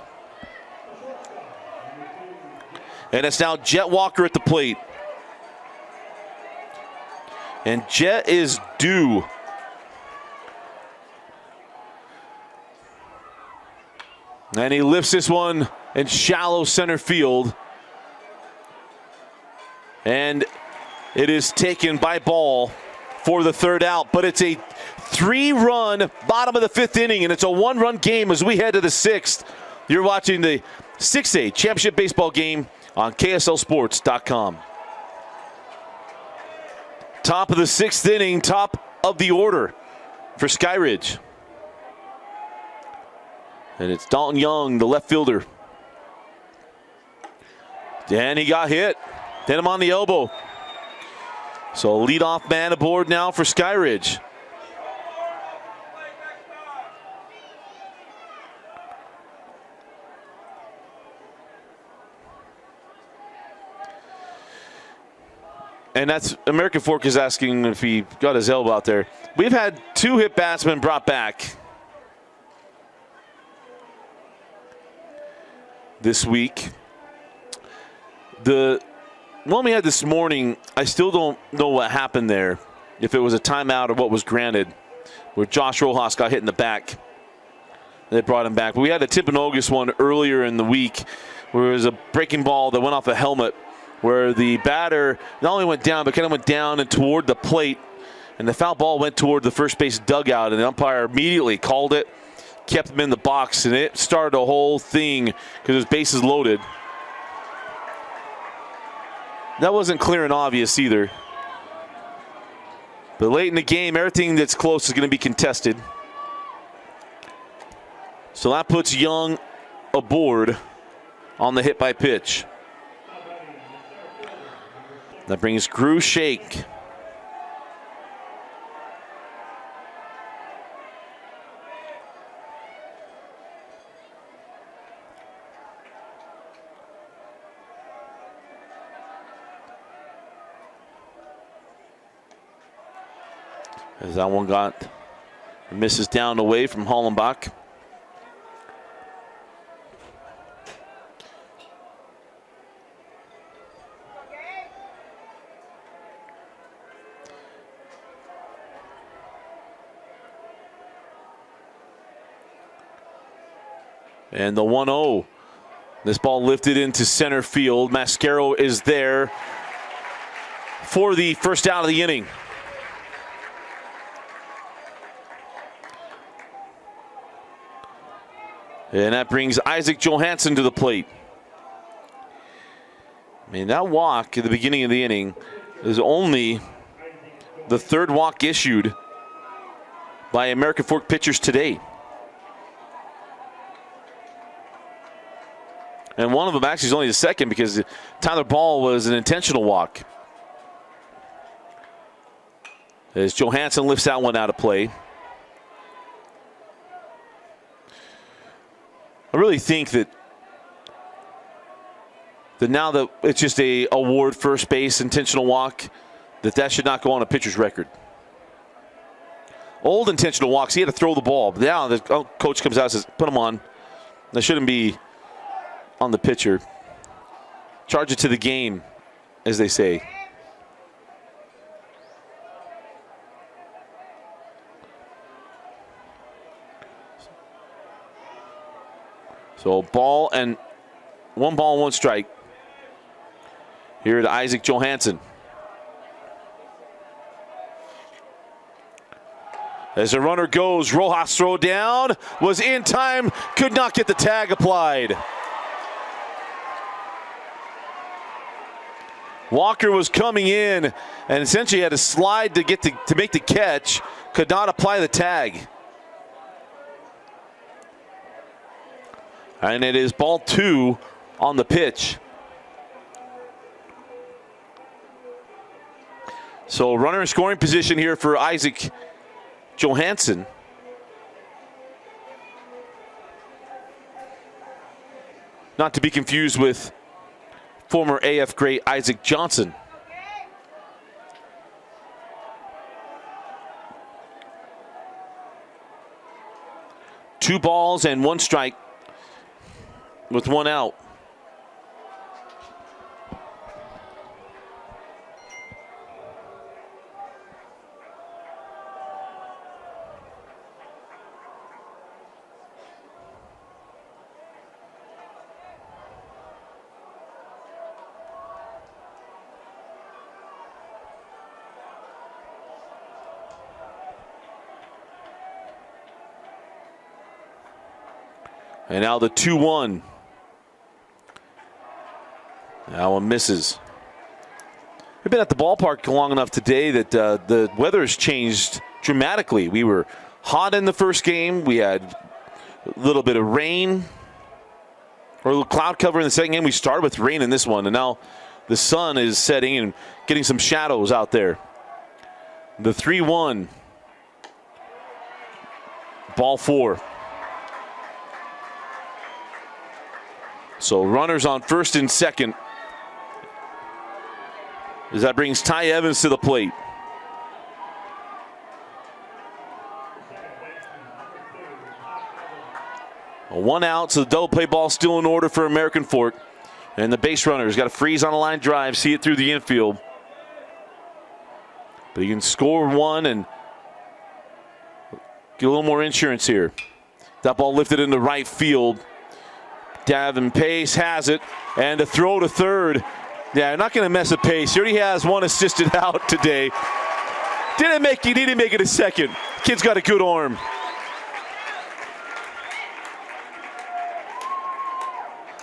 [SPEAKER 1] And it's now Jet Walker at the plate. And Jet is due. And he lifts this one in shallow center field. And it is taken by ball for the 3rd out. But it's a 3-run bottom of the 5th inning, and it's a 1-run game as we head to the 6th. You're watching the 6A championship baseball game on KSLSports.com. Top of the 6th inning, top of the order for Skyridge. And it's Dalton Young, the left fielder. And he got hit. Hit him on the elbow. So leadoff man aboard now for Skyridge. And that's American Fork is asking if he got his elbow out there. We've had 2 hit batsmen brought back this week. The one we had this morning, I still don't know what happened there. If it was a timeout or what was granted, where Josh Rojas got hit in the back. They brought him back. But we had a Timpanogos one earlier in the week where it was a breaking ball that went off a helmet, where the batter not only went down, but kind of went down and toward the plate. And the foul ball went toward the first base dugout, and the umpire immediately called it, kept him in the box, and it started a whole thing because it was bases loaded. That wasn't clear and obvious either. But late in the game, everything that's close is going to be contested. So that puts Young aboard on the hit by pitch. That brings Grew Shake. As that one misses down away from Hollenbach. And the 1-0. This ball lifted into center field. Mascaro is there for the first out of the inning. And that brings Isaac Johansson to the plate. I mean, that walk at the beginning of the inning is only the 3rd walk issued by American Fork pitchers today. And one of them actually is only the 2nd because Tyler Ball was an intentional walk. As Johansson lifts that one out of play. I really think that now that it's just a award first base intentional walk, that should not go on a pitcher's record. Old intentional walks, he had to throw the ball. But now the coach comes out and says, put him on. That shouldn't be on the pitcher. Charge it to the game, as they say. So one ball, one strike. Here to Isaac Johansson. As the runner goes, Rojas throw down, was in time, could not get the tag applied. Walker was coming in and essentially had to slide to make the catch, could not apply the tag. And it is ball 2 on the pitch. So runner in scoring position here for Isaac Johansson. Not to be confused with former AF great Isaac Johnson. Two balls and one strike with one out. And now the 2-1. That one misses. We've been at the ballpark long enough today that the weather has changed dramatically. We were hot in the first game. We had a little bit of rain or a little cloud cover in the second game. We started with rain in this one, and now the sun is setting and getting some shadows out there. The 3-1. Ball 4. So runners on first and second, as that brings Ty Evans to the plate. A 1 out, so the double play ball still in order for American Fork. And the base runner's got a freeze on a line drive, see it through the infield. But he can score one and get a little more insurance here. That ball lifted into right field. Davin Pace has it, and a throw to third. Yeah, not going to mess with Pace. He already has one assisted out today. Didn't make it a second. Kid's got a good arm.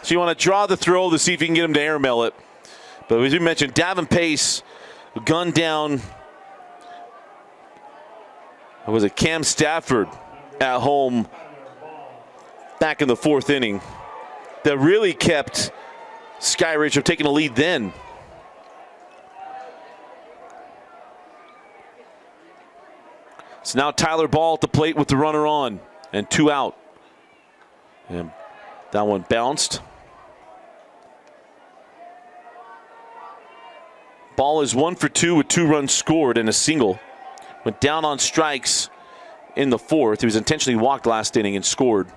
[SPEAKER 1] So you want to draw the throw to see if you can get him to airmail it. But as we mentioned, Davin Pace gunned down. Was it Cam Stafford at home back in the 4th inning? That really kept Skyridge from taking a lead then. So now Tyler Ball at the plate with the runner on and 2 out. And that one bounced. Ball is 1 for 2 with 2 runs scored and a single. Went down on strikes in the 4th. He was intentionally walked last inning and scored.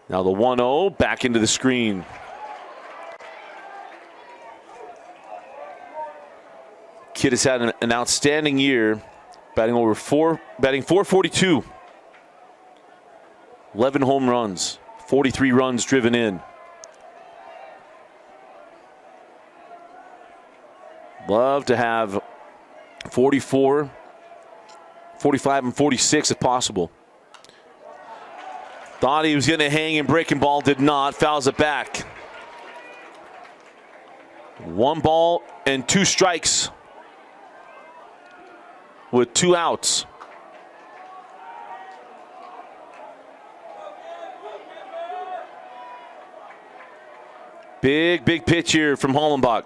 [SPEAKER 1] Now the 1-0 back into the screen. Kid has had an outstanding year, batting 442. 11 home runs, 43 runs driven in. Love to have 44, 45, and 46 if possible. Thought he was going to hang and breaking ball, did not. Fouls it back. 1 ball and 2 strikes with 2 outs. Big pitch here from Hollenbach.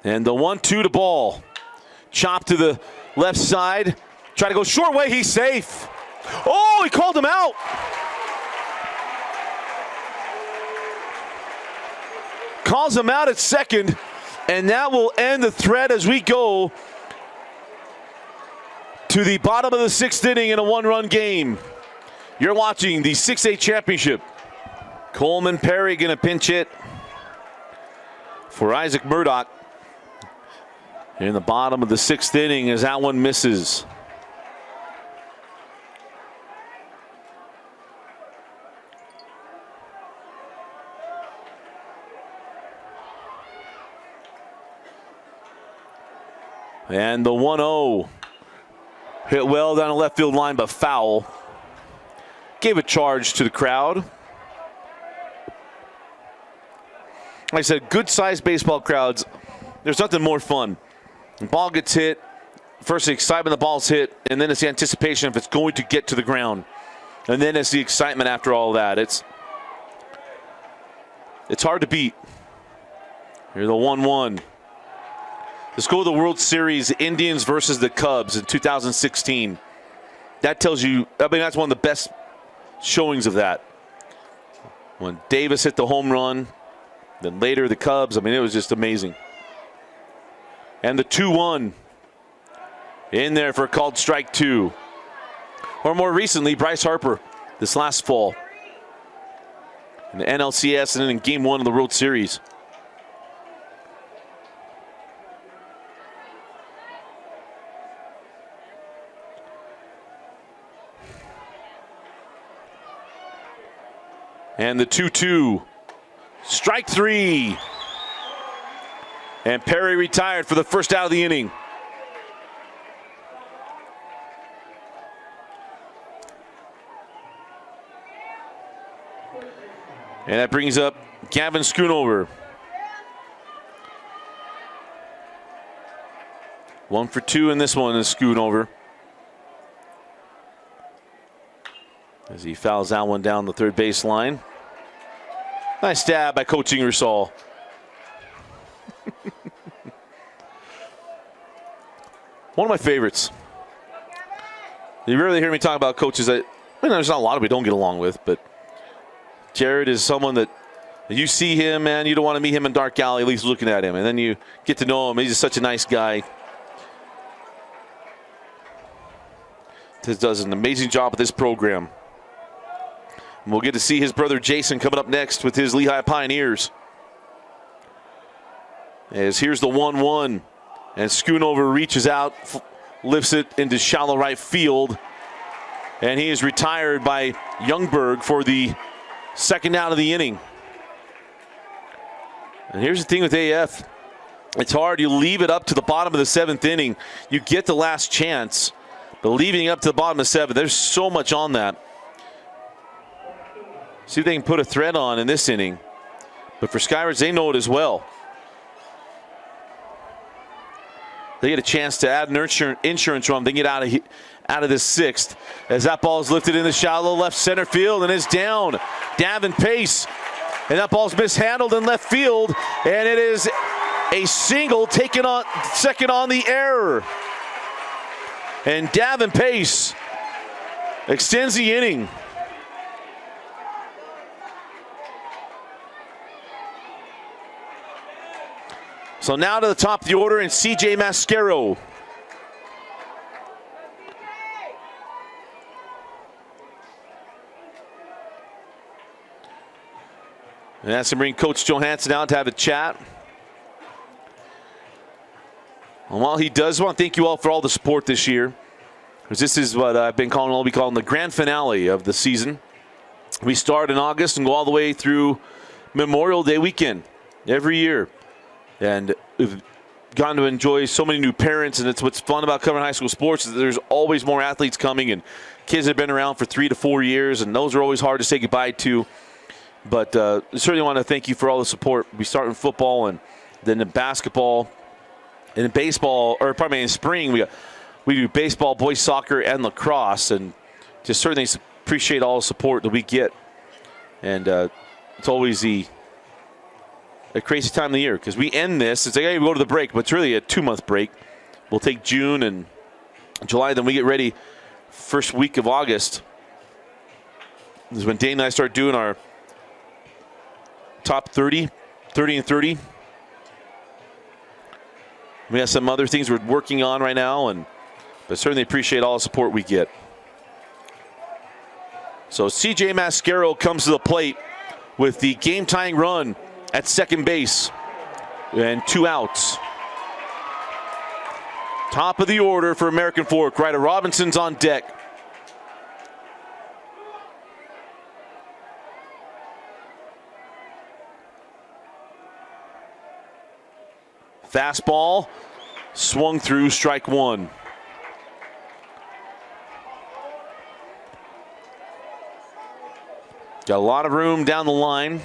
[SPEAKER 1] And the 1-2 to ball. Chop to the left side. Try to go short way. He's safe. Oh, he called him out. Calls him out at second. And that will end the threat as we go to the bottom of the 6th inning in a 1-run game. You're watching the 6A championship. Coleman Perry going to pinch hit for Isaac Murdoch in the bottom of the 6th inning as that one misses. And the 1-0 hit well down the left field line, but foul. Gave a charge to the crowd. Like I said, good-sized baseball crowds, there's nothing more fun. The ball gets hit, first the excitement the ball's hit, and then it's the anticipation if it's going to get to the ground. And then it's the excitement after all that. It's hard to beat. Here's the 1-1. Let's go to the World Series, Indians versus the Cubs in 2016. That tells you, I mean, that's one of the best showings of that. When Davis hit the home run, then later the Cubs, I mean, it was just amazing. And the 2-1 in there for a called strike 2. Or more recently, Bryce Harper this last fall in the NLCS and then in Game 1 of the World Series. And the 2-2, strike 3. And Perry retired for the first out of the inning. And that brings up Gavin Schoonover. 1 for 2 in this one is Schoonover. As he fouls that one down the third base line. Nice stab by Coach Ingersoll. One of my favorites. You rarely hear me talk about coaches that, there's not a lot of we don't get along with, but Jared is someone that you see him, man, you don't want to meet him in dark alley, at least looking at him. And then you get to know him. He's just such a nice guy. Just does an amazing job with this program. And we'll get to see his brother Jason coming up next with his Lehigh Pioneers. As here's the 1-1. And Schoonover reaches out, lifts it into shallow right field. And he is retired by Youngberg for the second out of the inning. And here's the thing with AF. It's hard. You leave it up to the bottom of the 7th inning. You get the last chance. But leaving it up to the bottom of 7, there's so much on that. See if they can put a thread on in this inning. But for Skyridge, they know it as well. They get a chance to add an insurance run. They can get out of this 6th. As that ball is lifted in the shallow left center field and is down. Davin Pace. And that ball's mishandled in left field. And it is a single taken on second on the error. And Davin Pace extends the inning. So now to the top of the order and CJ Mascaro. And that's to bring Coach Johansson out to have a chat. And while he does want to thank you all for all the support this year, because this is what I'll be calling the grand finale of the season. We start in August and go all the way through Memorial Day weekend every year. And we've gotten to enjoy so many new parents, and it's what's fun about covering high school sports is that there's always more athletes coming and kids that have been around for 3 to 4 years, and those are always hard to say goodbye to. But certainly want to thank you for all the support. We start in football and then in basketball and in baseball, or pardon me, in spring we do baseball, boys soccer, and lacrosse, and just certainly appreciate all the support that we get. And It's always a crazy time of the year because we end this. It's like, hey, we go to the break, but it's really a 2-month break. We'll take June and July, then we get ready first week of August. This is when Dane and I start doing our top 30 and 30. We have some other things we're working on right now, but certainly appreciate all the support we get. So CJ Mascaro comes to the plate with the game-tying run at second base and 2 outs. Top of the order for American Fork. Ryder Robinson's on deck. Fastball swung through, strike 1. Got a lot of room down the line.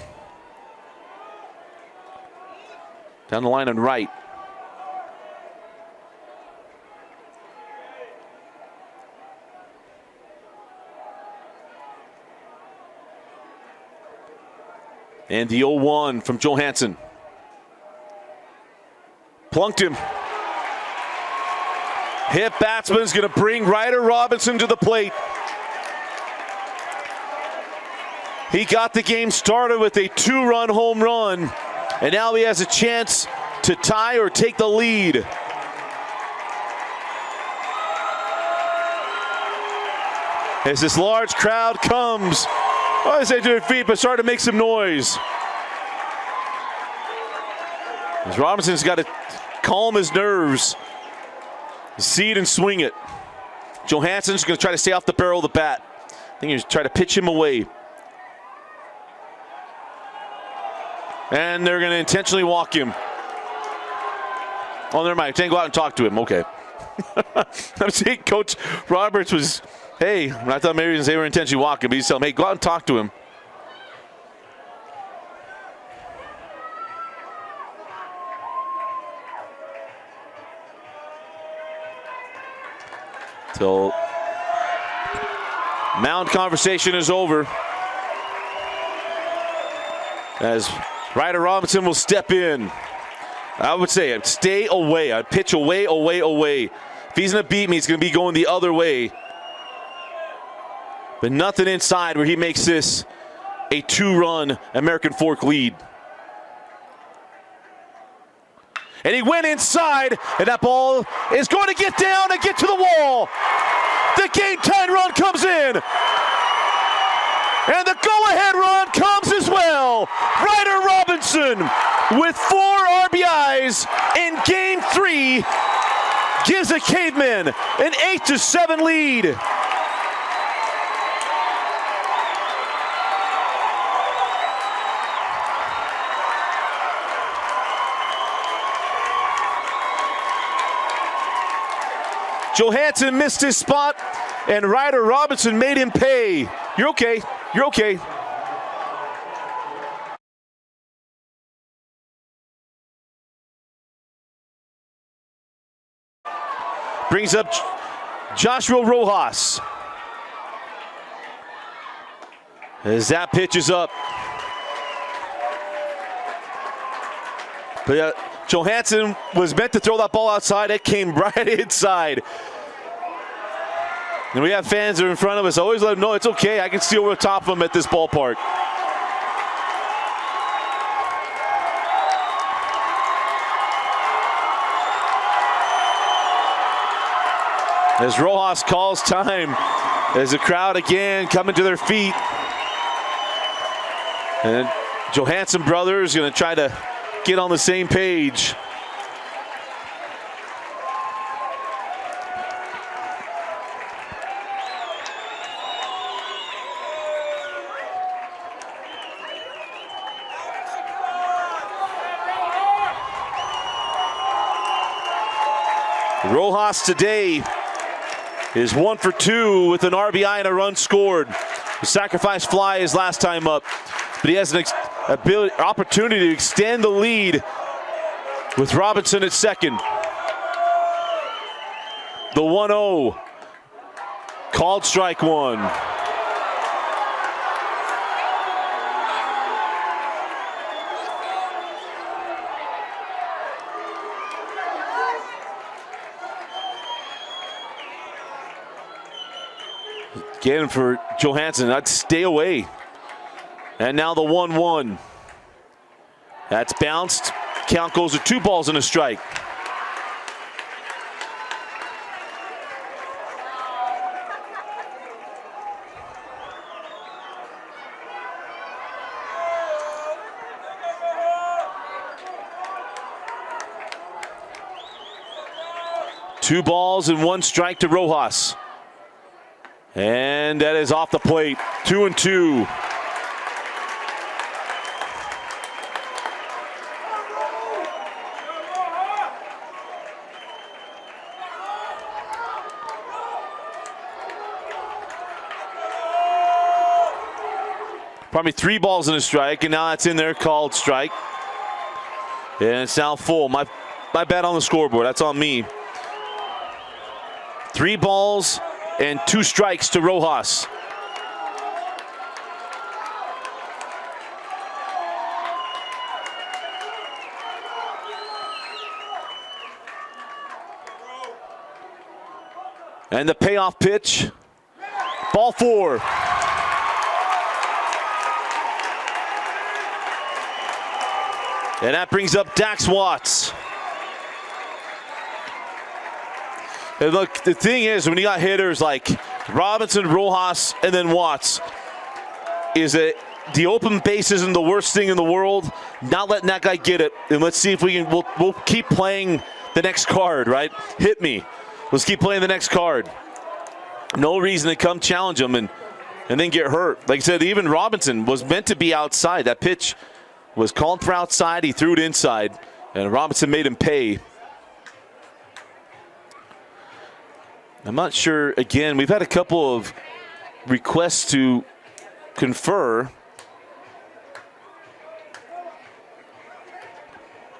[SPEAKER 1] Down the line and right. And the 0-1 from Johansson. Plunked him. Hit batsman is going to bring Ryder Robinson to the plate. He got the game started with a 2-run home run, and now he has a chance to tie or take the lead. As this large crowd comes, I say to their feet, but start to make some noise. As Robinson's got to calm his nerves, see it and swing it. Johansson's going to try to stay off the barrel of the bat. I think he's trying to pitch him away. And they're going to intentionally walk him. Oh, never mind. Can't go out and talk to him. Okay. I'm seeing Coach Roberts was, hey, I thought maybe he was going to say we're intentionally walking, but he's telling me, hey, go out and talk to him. Till mound conversation is over. As Ryder Robinson will step in. I would say I'd stay away. I'd pitch away. If he's going to beat me, he's going to be going the other way. But nothing inside where he makes this a 2-run American Fork lead. And he went inside, and that ball is going to get down and get to the wall. The game-tying run comes in. And the go-ahead run comes as well. Ryder Robinson with 4 RBIs in Game 3 gives the Cavemen an 8-7 lead. Johansson missed his spot, and Ryder Robinson made him pay. You're okay. You're okay. Brings up Joshua Rojas. As that pitch is up. But Johansson was meant to throw that ball outside. It came right inside. And we have fans that are in front of us. Always let them know it's okay. I can see over the top of them at this ballpark. As Rojas calls time, as the crowd again coming to their feet. And Johansson brothers going to try to get on the same page. Rojas today is 1 for 2 with an RBI and a run scored. The sacrifice fly is last time up, but he has an opportunity to extend the lead with Robinson at second. The 1-0 called strike 1. Again for Johansson, I'd stay away. And now the 1-1. That's bounced. Count goes to 2 balls and a strike. Two balls and 1 strike to Rojas. And that is off the plate. 2-2. Probably 3 balls and a strike, and now that's in there, called strike. And it's now full. My bad on the scoreboard. That's on me. 3 balls and 2 strikes to Rojas. And the payoff pitch. Ball 4. And that brings up Dax Watts. And look, the thing is, when you got hitters like Robinson, Rojas, and then Watts, is that the open base isn't the worst thing in the world. Not letting that guy get it. And let's see if we can, we'll keep playing the next card, right? Hit me. Let's keep playing the next card. No reason to come challenge him and then get hurt. Like I said, even Robinson was meant to be outside. That pitch was called for outside. He threw it inside, and Robinson made him pay. I'm not sure. Again, we've had a couple of requests to confer.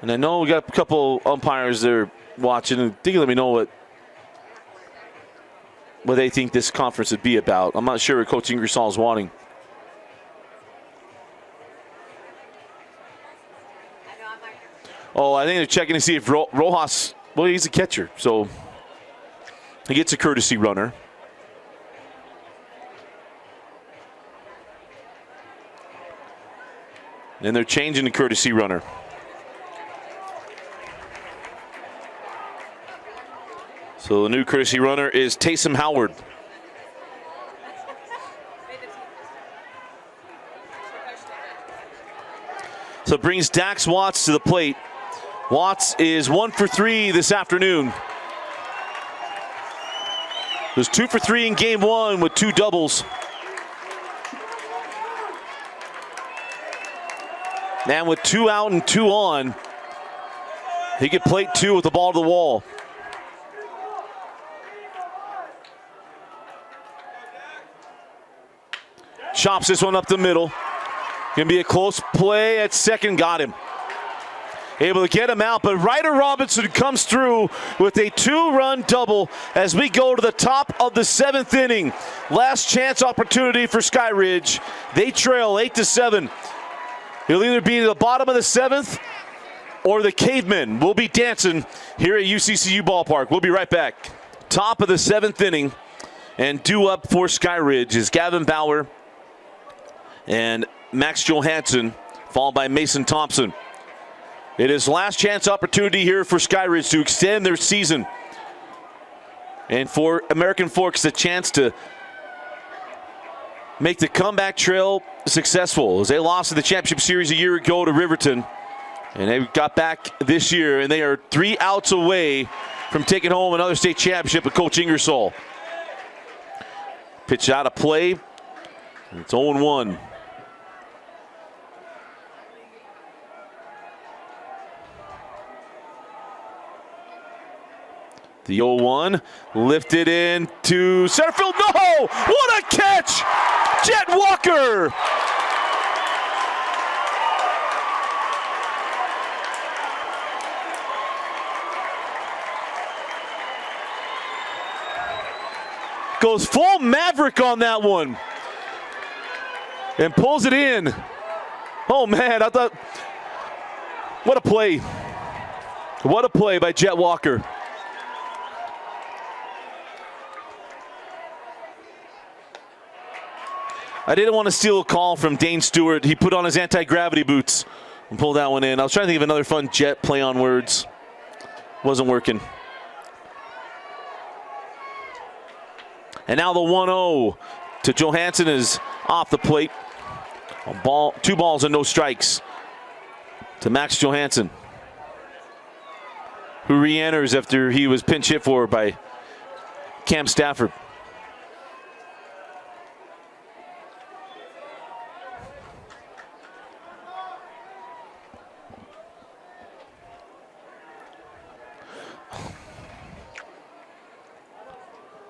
[SPEAKER 1] And I know we got a couple umpires that are watching, and they can let me know what they think this conference would be about. I'm not sure what Coach Ingersoll is wanting. Oh, I think they're checking to see if Rojas, well, he's a catcher, so he gets a courtesy runner. And they're changing the courtesy runner. So the new courtesy runner is Taysom Howard. So it brings Dax Watts to the plate. Watts is 1 for 3 this afternoon. He was 2 for 3 in game 1 with 2 doubles. And with 2 out and 2 on, he could plate 2 with the ball to the wall. Chops this one up the middle. Gonna be a close play at second, got him. Able to get him out, but Ryder Robinson comes through with a 2-run double as we go to the top of the 7th inning. Last chance opportunity for Skyridge. They trail 8-7. It'll either be the bottom of the 7th or the Cavemen will be dancing here at UCCU Ballpark. We'll be right back. Top of the 7th inning, and due up for Skyridge is Gavin Bauer and Max Johansson, followed by Mason Thompson. It is last chance opportunity here for Skyridge to extend their season. And for American Forks, the chance to make the comeback trail successful, as they lost in the championship series a year ago to Riverton. And they got back this year, and they are 3 outs away from taking home another state championship with Coach Ingersoll. Pitch out of play. It's 0-1. The 0-1 lifted into center field. No! What a catch! Jet Walker! Goes full Maverick on that one. And pulls it in. Oh man, I thought, what a play. What a play by Jet Walker. I didn't want to steal a call from Dane Stewart. He put on his anti-gravity boots and pulled that one in. I was trying to think of another fun Jet play on words. Wasn't working. And now the 1-0 to Johansson is off the plate. A ball, 2 balls and no strikes to Max Johansson, who re-enters after he was pinch hit for by Cam Stafford.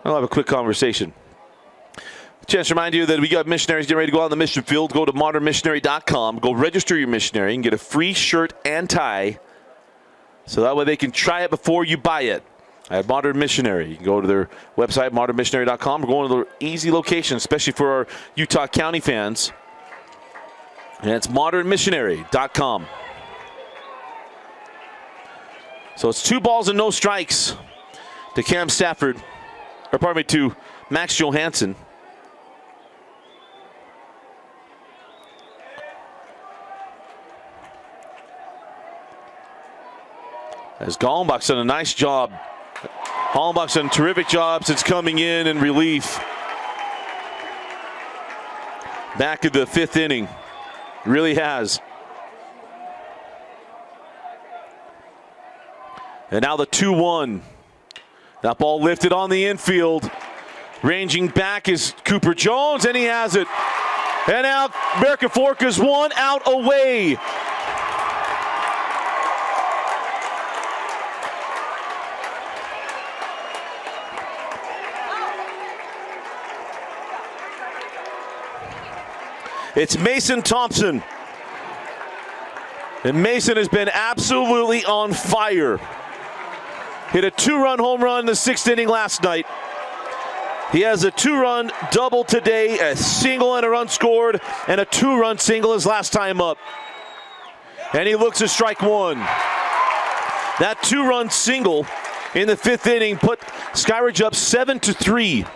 [SPEAKER 1] I'll have a quick conversation. Chance to remind you that we got missionaries getting ready to go out in the mission field. Go to modernmissionary.com. Go register your missionary and get a free shirt and tie. So that way they can try it before you buy it. At Modern Missionary. You can go to their website, modernmissionary.com. We're going to the easy location, especially for our Utah County fans. And it's modernmissionary.com. So it's 2 balls and no strikes to Cam Stafford. Or pardon me, to Max Johansson. As Gallenbach's done a nice job. Gallenbach's done a terrific job since coming in relief. Back in the 5th inning. Really has. And now the 2-1. That ball lifted on the infield. Ranging back is Cooper Jones, and he has it. And now American Fork is 1 out away. It's Mason Thompson. And Mason has been absolutely on fire. Hit a 2-run home run in the 6th inning last night. He has a 2-run double today, a single and a run scored, and a 2-run single his last time up. And he looks to strike 1. That 2-run single in the 5th inning put Skyridge up 7-3.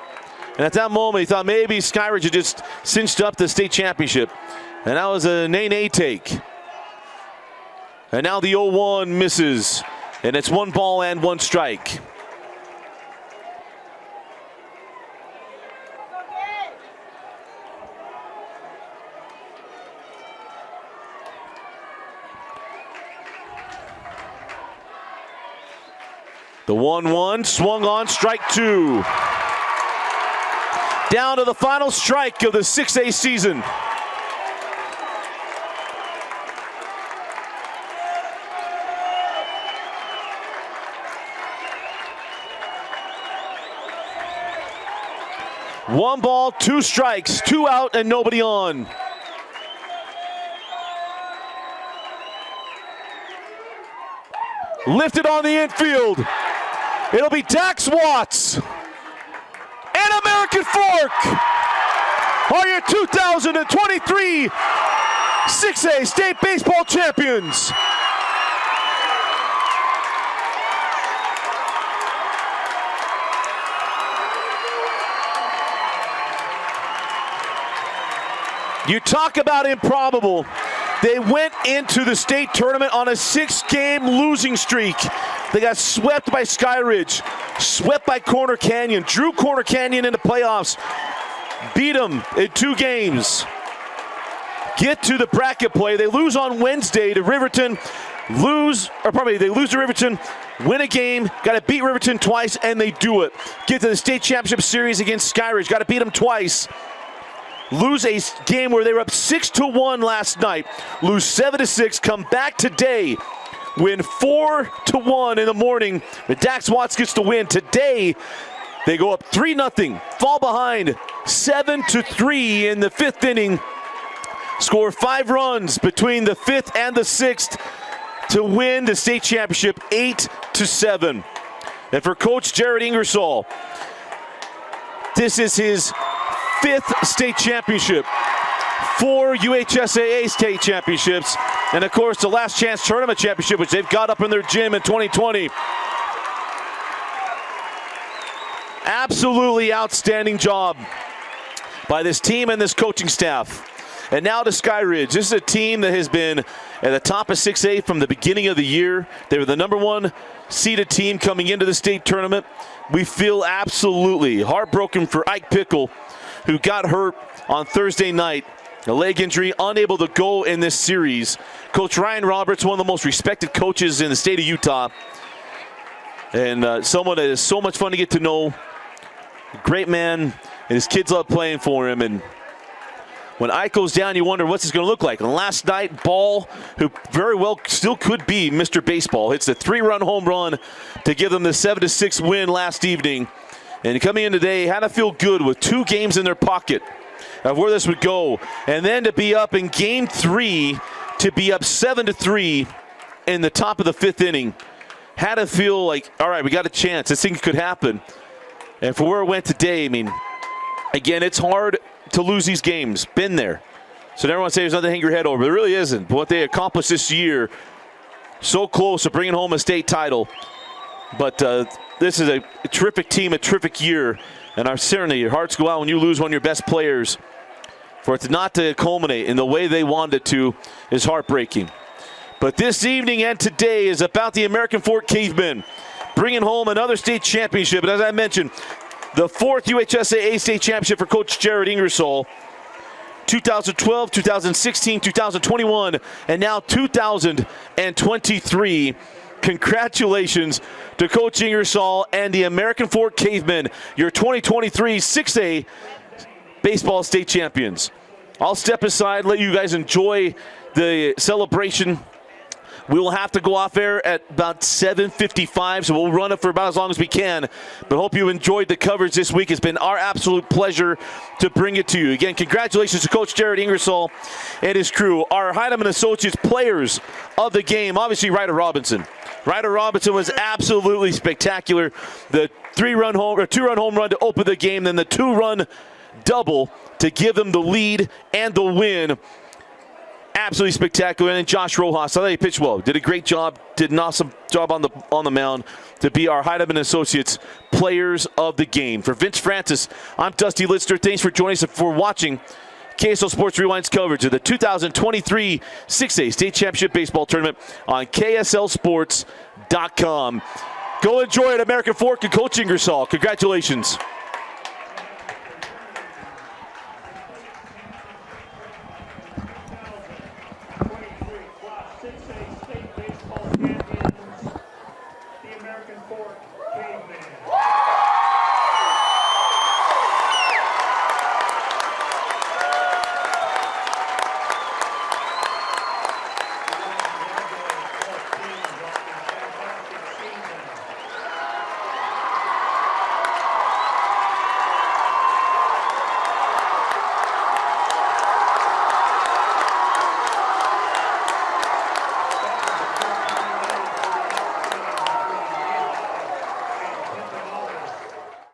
[SPEAKER 1] And at that moment, he thought maybe Skyridge had just cinched up the state championship. And that was a nay-nay take. And now the 0-1 misses. And it's 1 ball and 1 strike. The 1-1 swung on, strike 2. Down to the final strike of the 6A season. One ball, 2 strikes, 2 out, and nobody on. Lifted on the infield. It'll be Dax Watts. And American Fork are your 2023 6A state baseball champions. You talk about improbable. They went into the state tournament on a 6-game losing streak. They got swept by Skyridge, swept by Corner Canyon, drew Corner Canyon into playoffs, beat them in 2 games. Get to the bracket play. They lose on Wednesday to Riverton, they lose to Riverton, win a game, got to beat Riverton twice, and they do it. Get to the state championship series against Skyridge, got to beat them twice. Lose a game where they were up 6-1 last night, lose 7-6, come back today, win 4-1 in the morning. But Dax Watts gets the win. Today, they go up 3-0, fall behind 7-3 in the 5th inning, score 5 runs between the 5th and the 6th to win the state championship 8-7. And for Coach Jared Ingersoll, this is his 5th state championship, 4 UHSAA state championships, and of course the last chance tournament championship, which they've got up in their gym in 2020. Absolutely outstanding job by this team and this coaching staff. And now to Skyridge. This is a team that has been at the top of 6A from the beginning of the year. They were the #1 seeded team coming into the state tournament. We feel absolutely heartbroken for Ike Pickle, who got hurt on Thursday night. A leg injury, unable to go in this series. Coach Ryan Roberts, one of the most respected coaches in the state of Utah. And someone that is so much fun to get to know. Great man, and his kids love playing for him. And when Ike goes down, you wonder what's this going to look like. And last night, Ball, who very well still could be Mr. Baseball, hits a 3-run home run to give them the 7-6 win last evening. And coming in today, had to feel good with 2 games in their pocket of where this would go. And then to be up in Game 3, to be up 7-3 in the top of the 5th inning, had to feel like, all right, we got a chance. This thing could happen. And for where it went today, I mean, again, it's hard to lose these games. Been there. So everyone say there's nothing to hang your head over. There really isn't. But what they accomplished this year, so close to bringing home a state title. But this is a terrific team, a terrific year. And certainly your hearts go out when you lose one of your best players. For it not to culminate in the way they wanted it to is heartbreaking. But this evening and today is about the American Fork Cavemen bringing home another state championship. And as I mentioned, the 4th UHSAA state championship for Coach Jared Ingersoll. 2012, 2016, 2021, and now 2023. Congratulations to Coach Ingersoll and the American Fork Cavemen, your 2023 6A baseball state champions. I'll step aside, let you guys enjoy the celebration. We will have to go off air at about 7:55, so we'll run it for about as long as we can. But hope you enjoyed the coverage this week. It's been our absolute pleasure to bring it to you. Again, congratulations to Coach Jared Ingersoll and his crew. Our Heidemann Associates players of the game, obviously Ryder Robinson. Ryder Robinson was absolutely spectacular. The 2-run home run to open the game, then the 2-run double to give them the lead and the win. Absolutely spectacular. And then Josh Rojas, I thought he pitched well. Did a great job. Did an awesome job on the mound to be our Heidemann Associates players of the game. For Vince Francis, I'm Dusty Lister. Thanks for joining us and for watching KSL Sports Rewind's coverage of the 2023 6A State Championship Baseball Tournament on KSLSports.com. Go enjoy it, American Fork and Coach Ingersoll. Congratulations.